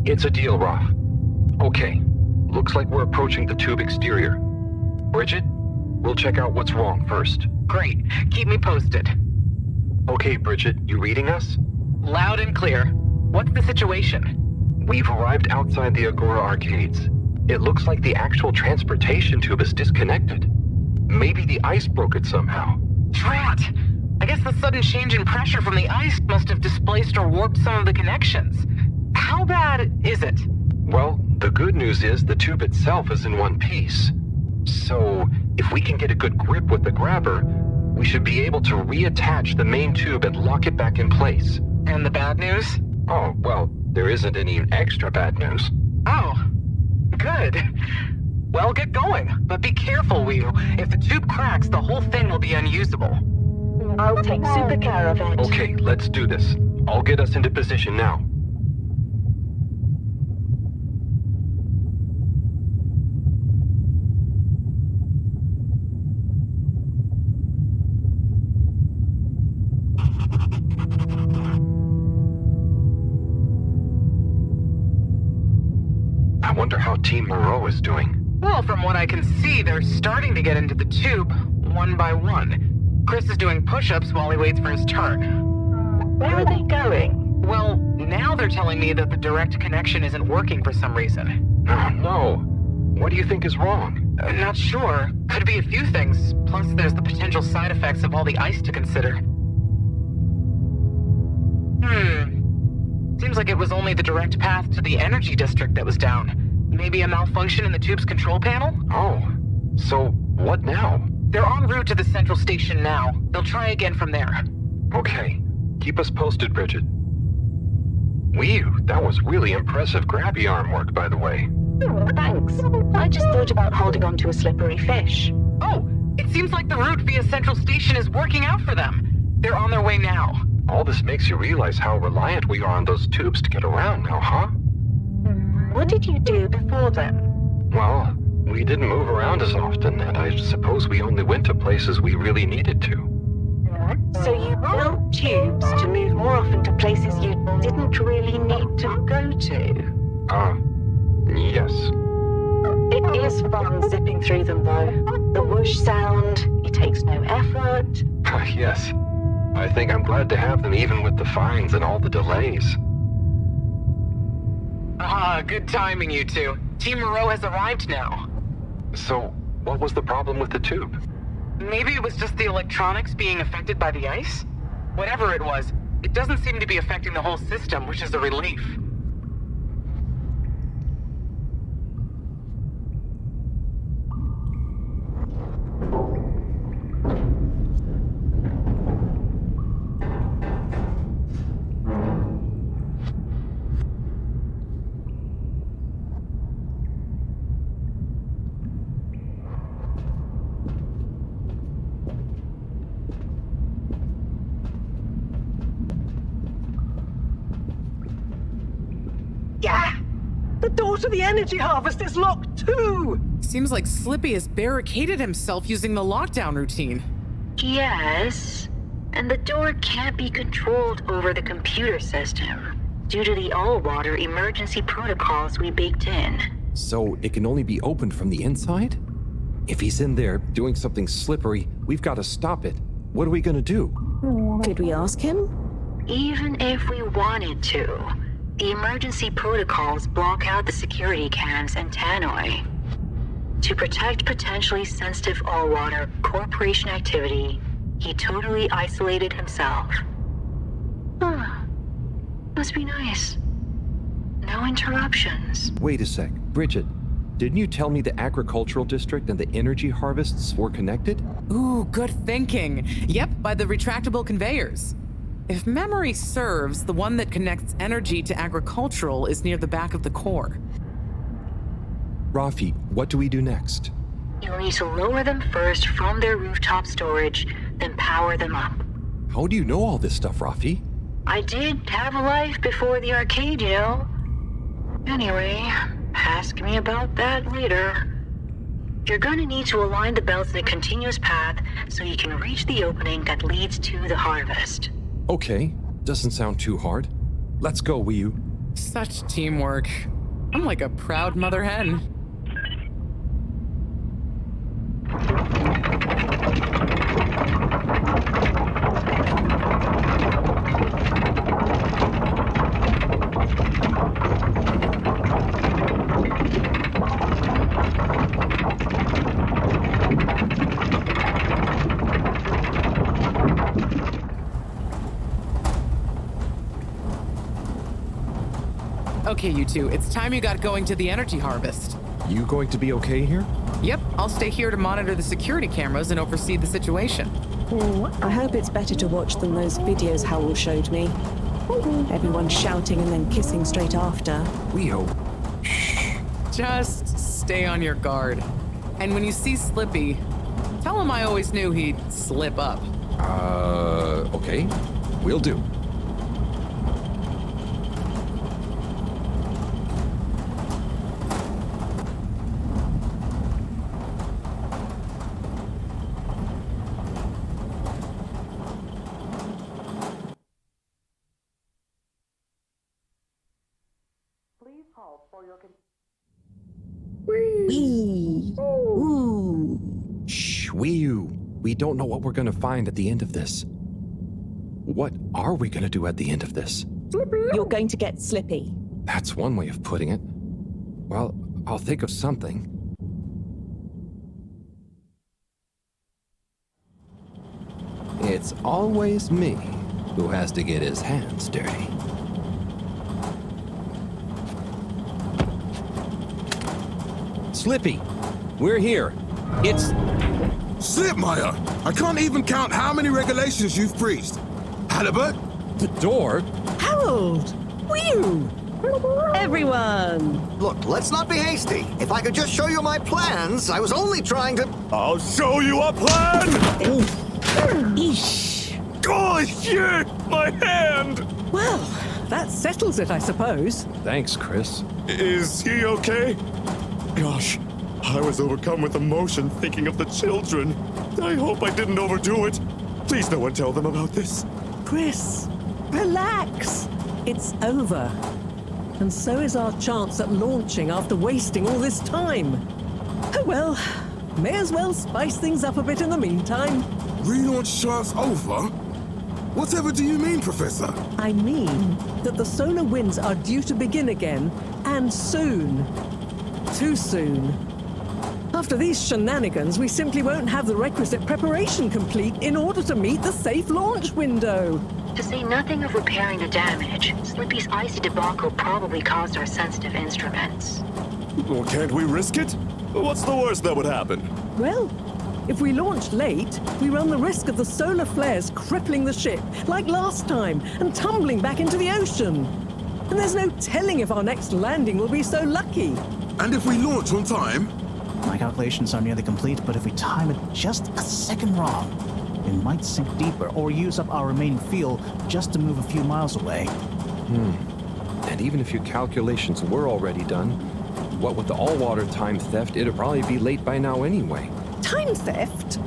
It's a deal, Raph. Okay, looks like we're approaching the tube exterior. Bridget, we'll check out what's wrong first. Great. Keep me posted. Okay, Bridget, you reading us? Loud and clear. What's the situation? We've arrived outside the Agora arcades. It looks like the actual transportation tube is disconnected. Maybe the ice broke it somehow. Drat! I guess the sudden change in pressure from the ice must have displaced or warped some of the connections. How bad is it? Well, the good news is the tube itself is in one piece. So, if we can get a good grip with the grabber, we should be able to reattach the main tube and lock it back in place. And the bad news? Oh, well, there isn't any extra bad news. Oh, good. Well, get going, but be careful, Whew. If the tube cracks, the whole thing will be unusable. I'll take super care of it. Okay, let's do this. I'll get us into position now. I wonder how Team Moreau is doing. Well, from what I can see, they're starting to get into the tube, one by one. Chris is doing push-ups while he waits for his turn. Where are they going? Well, now they're telling me that the direct connection isn't working for some reason. Oh, no. What do you think is wrong? Not sure. Could be a few things. Plus, there's the potential side effects of all the ice to consider. Seems like it was only the direct path to the energy district that was down. Maybe a malfunction in the tube's control panel? Oh, so what now? They're en route to the central station now. They'll try again from there. Okay. Keep us posted, Bridget. Whew, that was really impressive grabby arm work, by the way. Oh, thanks. I just thought about holding on to a slippery fish. Oh, it seems like the route via central station is working out for them. They're on their way now. All this makes you realize how reliant we are on those tubes to get around now, huh? What did you do before then? Well, we didn't move around as often, and I suppose we only went to places we really needed to. So you built tubes to move more often to places you didn't really need to go to? Yes. It is fun zipping through them, though. The whoosh sound, it takes no effort. Yes. I think I'm glad to have them even with the fines and all the delays. Good timing, you two. Team Moreau has arrived now. So, what was the problem with the tube? Maybe it was just the electronics being affected by the ice? Whatever it was, it doesn't seem to be affecting the whole system, which is a relief. Yeah! The door to the energy harvest is locked too! Seems like Slippy has barricaded himself using the lockdown routine. Yes, and the door can't be controlled over the computer system due to the all-water emergency protocols we baked in. So it can only be opened from the inside? If he's in there doing something slippery, we've got to stop it. What are we going to do? Could we ask him? Even if we wanted to, the emergency protocols block out the security cams and tannoy. To protect potentially sensitive all-water corporation activity, he totally isolated himself. Must be nice. No interruptions. Wait a sec. Bridget, didn't you tell me the agricultural district and the energy harvests were connected? Ooh, good thinking. Yep, by the retractable conveyors. If memory serves, the one that connects energy to agricultural is near the back of the core. Rafi, what do we do next? You'll need to lower them first from their rooftop storage, then power them up. How do you know all this stuff, Rafi? I did have a life before the arcade, you know. Anyway, ask me about that later. You're gonna need to align the belts in a continuous path so you can reach the opening that leads to the harvest. Okay, doesn't sound too hard. Let's go, Wii. Such teamwork. I'm like a proud mother hen. Okay, you two, it's time you got going to the energy harvest. You going to be okay here? Yep, I'll stay here to monitor the security cameras and oversee the situation. I hope it's better to watch than those videos Howell showed me. Everyone shouting and then kissing straight after. We hope. Just stay on your guard. And when you see Slippy, tell him I always knew he'd slip up. Okay. Will do. Wee. Ooh. Shh, we don't know what we're gonna find at the end of this. What are we gonna do at the end of this? You're going to get Slippy. That's one way of putting it. Well, I'll think of something. It's always me who has to get his hands dirty. Slippy, we're here. It's... Slipmeyer! I can't even count how many regulations you've breached. Halibut? The door? Harold! Whew! Everyone! Look, let's not be hasty. If I could just show you my plans, I was only trying to... I'll show you a plan! Eesh. Oh, shit! My hand! Well, that settles it, I suppose. Thanks, Chris. Is he okay? Gosh, I was overcome with emotion thinking of the children. I hope I didn't overdo it. Please no one tell them about this. Chris, relax. It's over. And so is our chance at launching after wasting all this time. Oh well, may as well spice things up a bit in the meantime. Relaunch chance over? Whatever do you mean, Professor? I mean that the solar winds are due to begin again, and soon. Too soon. After these shenanigans, we simply won't have the requisite preparation complete in order to meet the safe launch window. To say nothing of repairing the damage, Slippy's icy debacle probably caused our sensitive instruments. Well, can't we risk it? What's the worst that would happen? Well, if we launch late, we run the risk of the solar flares crippling the ship, like last time, and tumbling back into the ocean. And there's no telling if our next landing will be so lucky. And if we launch on time? My calculations are nearly complete, but if we time it just a second wrong, it might sink deeper or use up our remaining fuel just to move a few miles away. And even if your calculations were already done, what with the all-water time theft, it'd probably be late by now anyway. Time theft?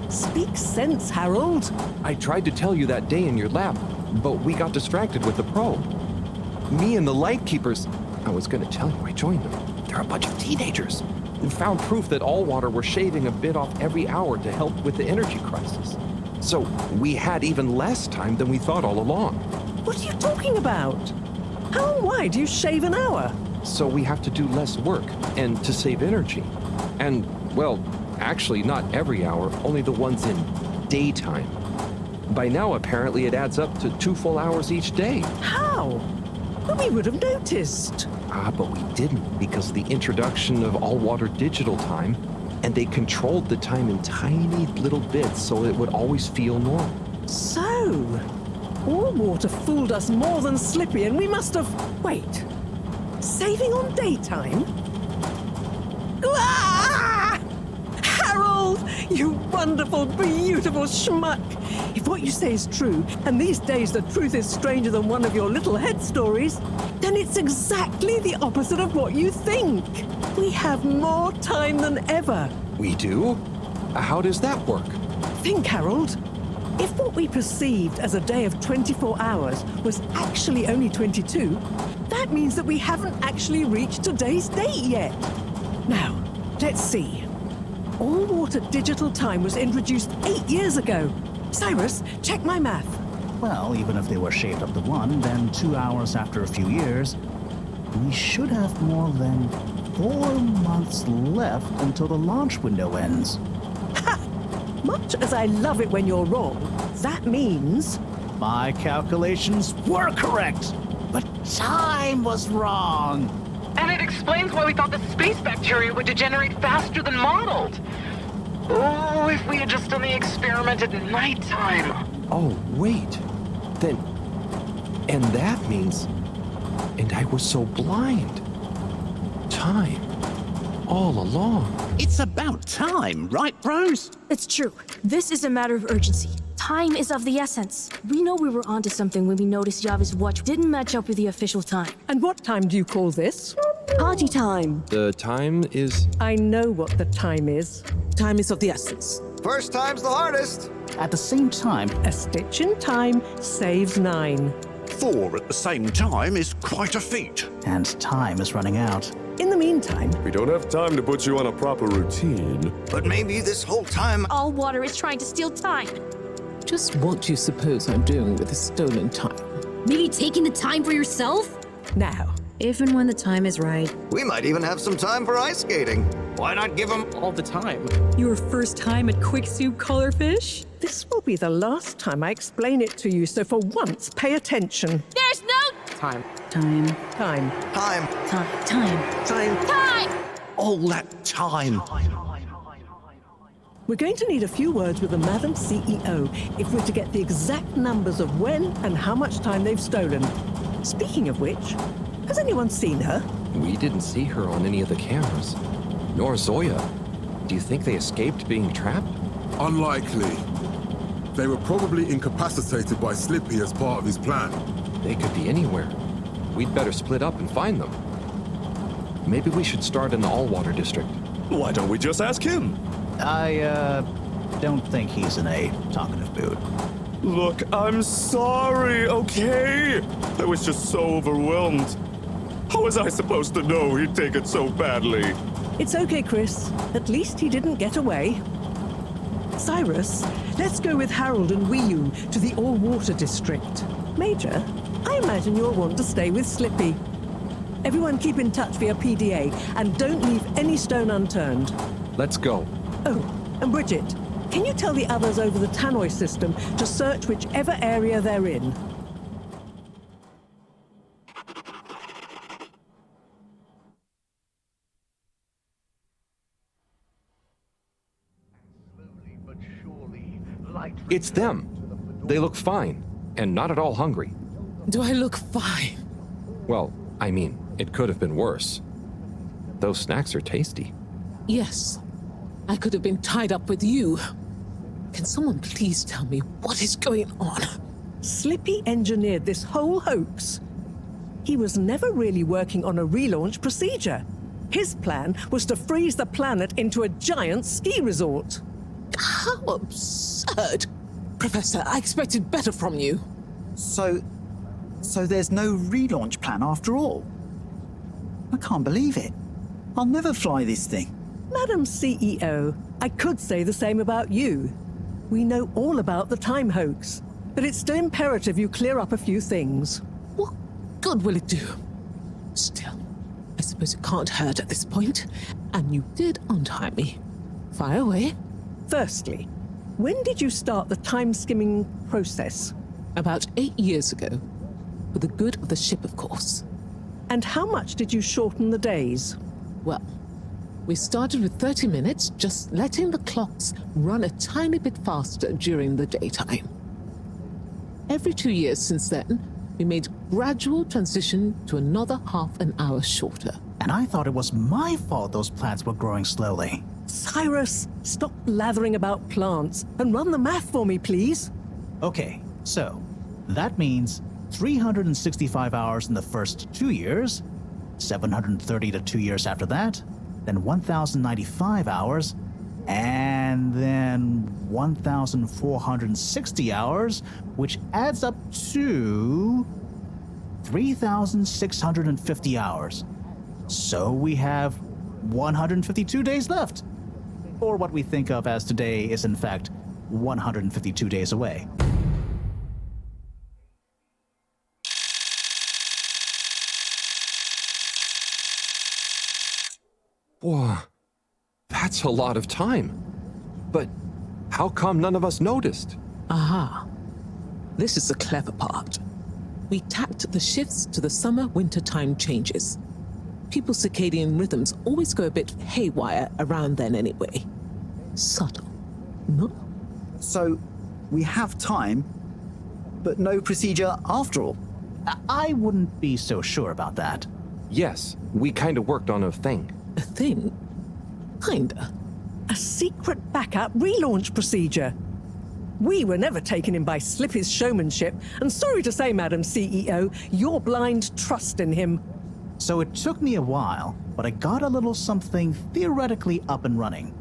Speak sense, Harold. I tried to tell you that day in your lab, but we got distracted with the probe. Me and the Lightkeepers, I was gonna tell you I joined them. They're a bunch of teenagers and found proof that all water were shaving a bit off every hour to help with the energy crisis. So we had even less time than we thought all along. What are you talking about? How and why do you shave an hour? So we have to do less work and to save energy. And, well, actually not every hour, only the ones in daytime. By now, apparently, it adds up to 2 full hours each day. How? But we would have noticed. But we didn't because of the introduction of all-water digital time, and they controlled the time in tiny little bits so it would always feel normal. So, all water fooled us more than Slippy, and we must have... Wait. Saving on daytime? Ah! Harold, you wonderful, beautiful schmuck! If what you say is true, and these days the truth is stranger than one of your little head stories, then it's exactly the opposite of what you think. We have more time than ever. We do? How does that work? Think, Harold. If what we perceived as a day of 24 hours was actually only 22, that means that we haven't actually reached today's date yet. Now, let's see. All-water digital time was introduced 8 years ago. Cyrus, check my math. Well, even if they were shaved up to 1, then 2 hours after a few years, we should have more than 4 months left until the launch window ends. Ha! Much as I love it when you're wrong, that means... My calculations were correct! But time was wrong. And it explains why we thought the space bacteria would degenerate faster than modeled. Oh, if we had just done the experiment at nighttime. Oh, wait. Then... And that means... And I was so blind. Time. All along. It's about time, right, bros? It's true. This is a matter of urgency. Time is of the essence. We know we were onto something when we noticed Java's watch didn't match up with the official time. And what time do you call this? Party time. The time is... I know what the time is. Time is of the essence. First time's the hardest. At the same time, A stitch in time saves 9. 4 at the same time is quite a feat. and time is running out. In the meantime, we don't have time to put you on a proper routine. But maybe this whole time... All water is trying to steal time. Just what do you suppose I'm doing with the stolen time? Maybe taking the time for yourself? now, If and when the time is right. We might even have some time for ice skating. Why not give him all the time? Your first time at Quick Soup Colorfish? this will be the last time I explain it to you, so for once, pay attention. There's no Time. Time. Time. time? Time. Time. Time. time! All that time. We're going to need a few words with the Madam CEO if we're to get the exact numbers of when and how much time they've stolen. Speaking of which, has anyone seen her? We didn't see her on any of the cameras. Nor Zoya. Do you think they escaped being trapped? Unlikely. They were probably incapacitated by Slippy as part of his plan. They could be anywhere. We'd better split up and find them. Maybe we should start in the Allwater district. Why don't we just ask him? I don't think he's in a talkative mood. Look, I'm sorry, okay? I was just so overwhelmed. How was I supposed to know he'd take it so badly? It's okay, Chris. At least he didn't get away. Cyrus, let's go with Harold and Wiyun to the All-Water District. Major, I imagine you'll want to stay with Slippy. Everyone keep in touch via PDA and don't leave any stone unturned. Let's go. Oh, and Bridget, can you tell the others over the Tannoy system to search whichever area they're in? It's them. They look fine, and not at all hungry. Do I look fine? Well, I mean, it could have been worse. Those snacks are tasty. Yes. I could have been tied up with you. Can someone please tell me what is going on? Slippy engineered this whole hoax. He was never really working on a relaunch procedure. His plan was to freeze the planet into a giant ski resort. How absurd! Professor, I expected better from you. So there's no relaunch plan after all? I can't believe it. I'll never fly this thing. Madam CEO, I could say the same about you. We know all about the time hoax, but it's still imperative you clear up a few things. What good will it do? Still, I suppose it can't hurt at this point. And you did untie me. Fire away. Firstly, when did you start the time-skimming process? About 8 years ago. For the good of the ship, of course. And how much did you shorten the days? Well, we started with 30 minutes, just letting the clocks run a tiny bit faster during the daytime. Every 2 years since then, we made gradual transition to another half an hour shorter. And I thought it was my fault those plants were growing slowly. Cyrus, stop blathering about plants and run the math for me, please. Okay, so that means 365 hours in the first 2 years, 730 to 2 years after that, then 1,095 hours, and then 1,460 hours, which adds up to 3,650 hours. So we have 152 days left. Or what we think of as today is in fact 152 days away. Whoa, that's a lot of time. But how come none of us noticed? Aha. This is the clever part. We tacked the shifts to the summer-winter time changes. People's circadian rhythms always go a bit haywire around then anyway. Subtle, no? So, we have time, but no procedure after all. I wouldn't be so sure about that. Yes, we kind of worked on a thing. A thing? Kinda. A secret backup relaunch procedure. We were never taken in by Slippy's showmanship, and sorry to say, Madam CEO, your blind trust in him. So it took me a while, but I got a little something theoretically up and running.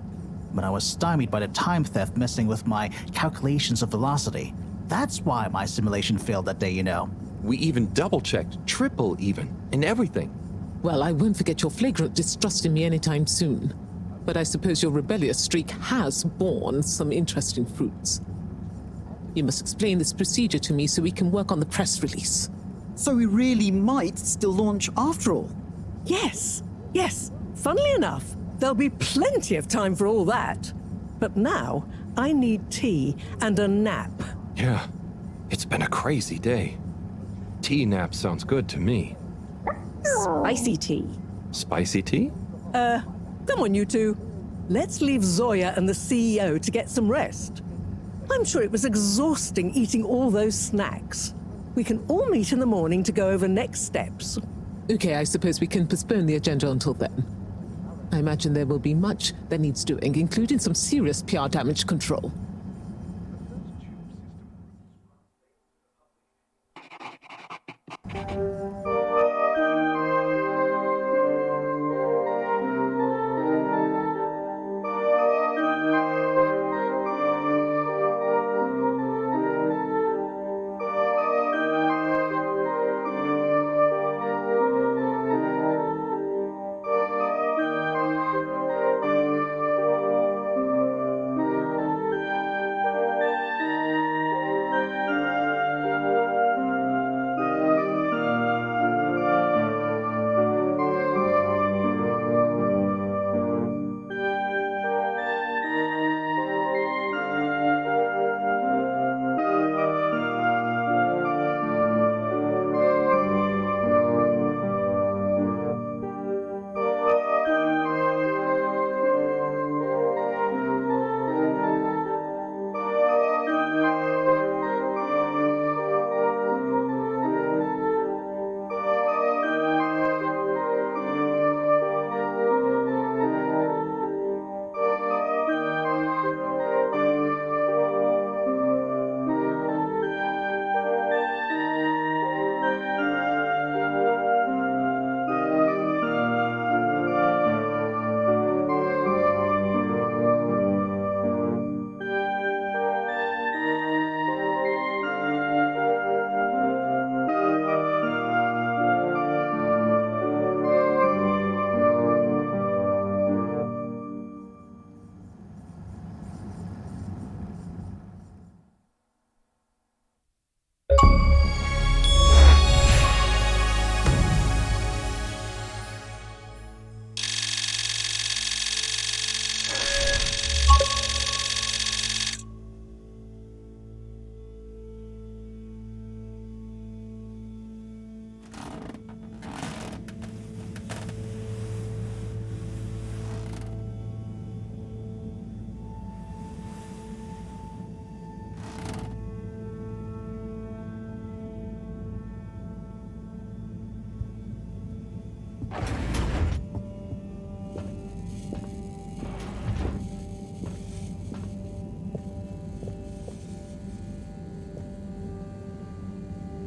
But I was stymied by the time theft messing with my calculations of velocity. That's why my simulation failed that day, you know. We even double-checked, triple even, and everything. Well, I won't forget your flagrant distrust in me anytime soon. But I suppose your rebellious streak has borne some interesting fruits. You must explain this procedure to me so we can work on the press release. So we really might still launch after all? Yes. Funnily enough, there'll be plenty of time for all that. But now, I need tea and a nap. Yeah, it's been a crazy day. Tea nap sounds good to me. Spicy tea. Spicy tea? Come on, you two. Let's leave Zoya and the CEO to get some rest. I'm sure it was exhausting eating all those snacks. We can all meet in the morning to go over next steps. Okay, I suppose we can postpone the agenda until then. I imagine there will be much that needs doing, including some serious PR damage control.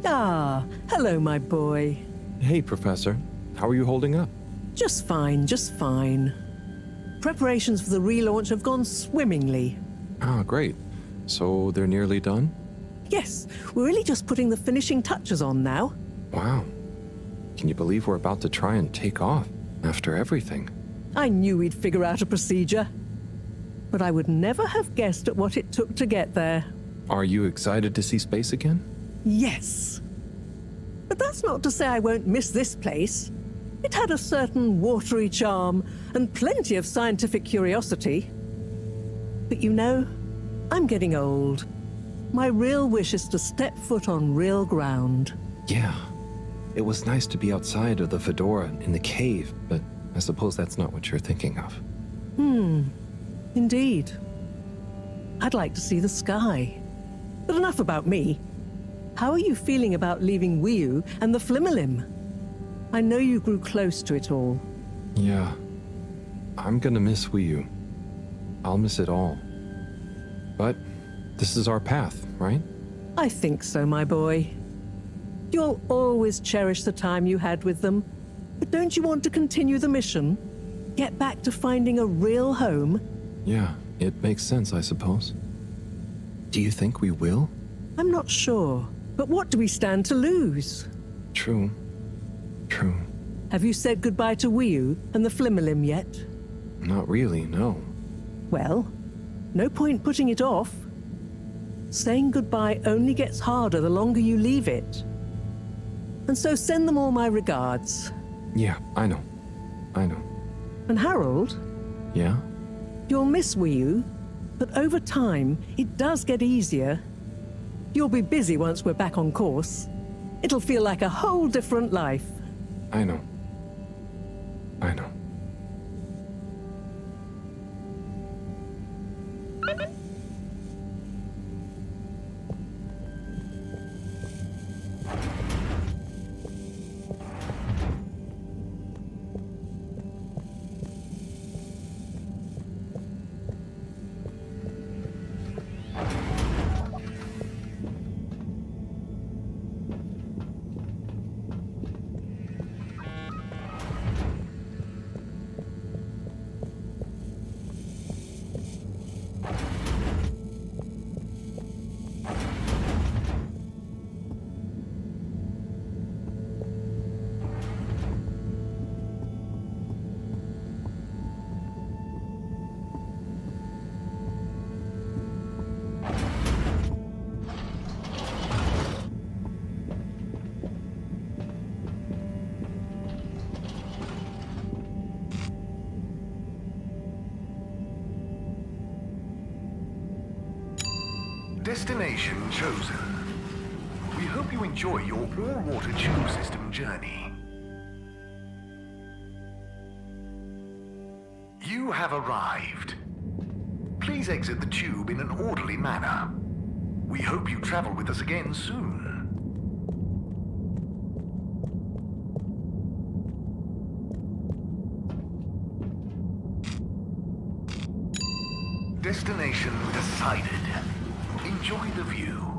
Ah, hello, my boy. Hey, Professor. How are you holding up? Just fine, just fine. Preparations for the relaunch have gone swimmingly. Ah, great. So they're nearly done? Yes, we're really just putting the finishing touches on now. Wow. Can you believe we're about to try and take off after everything? I knew we'd figure out a procedure. But I would never have guessed at what it took to get there. Are you excited to see space again? Yes. But that's not to say I won't miss this place. It had a certain watery charm and plenty of scientific curiosity. But you know, I'm getting old. My real wish is to step foot on real ground. Yeah. It was nice to be outside of the Fedora in the cave, but I suppose that's not what you're thinking of. Indeed. I'd like to see the sky. But enough about me. How are you feeling about leaving Wiu and the Flimmerlim? I know you grew close to it all. Yeah. I'm gonna miss Wiu. I'll miss it all. But this is our path, right? I think so, my boy. You'll always cherish the time you had with them. But don't you want to continue the mission? Get back to finding a real home? Yeah, it makes sense, I suppose. Do you think we will? I'm not sure. But what do we stand to lose? True. True. Have you said goodbye to Wiu and the Flimmerlim yet? Not really, no. Well, no point putting it off. Saying goodbye only gets harder the longer you leave it. And so send them all my regards. Yeah, I know. I know. And Harold? Yeah? You'll miss Wiu, but over time, it does get easier. You'll be busy once we're back on course. It'll feel like a whole different life. I know. I know. Destination chosen. We hope you enjoy your all-water tube system journey. You have arrived. Please exit the tube in an orderly manner. We hope you travel with us again soon. Destination decided. Enjoy the view.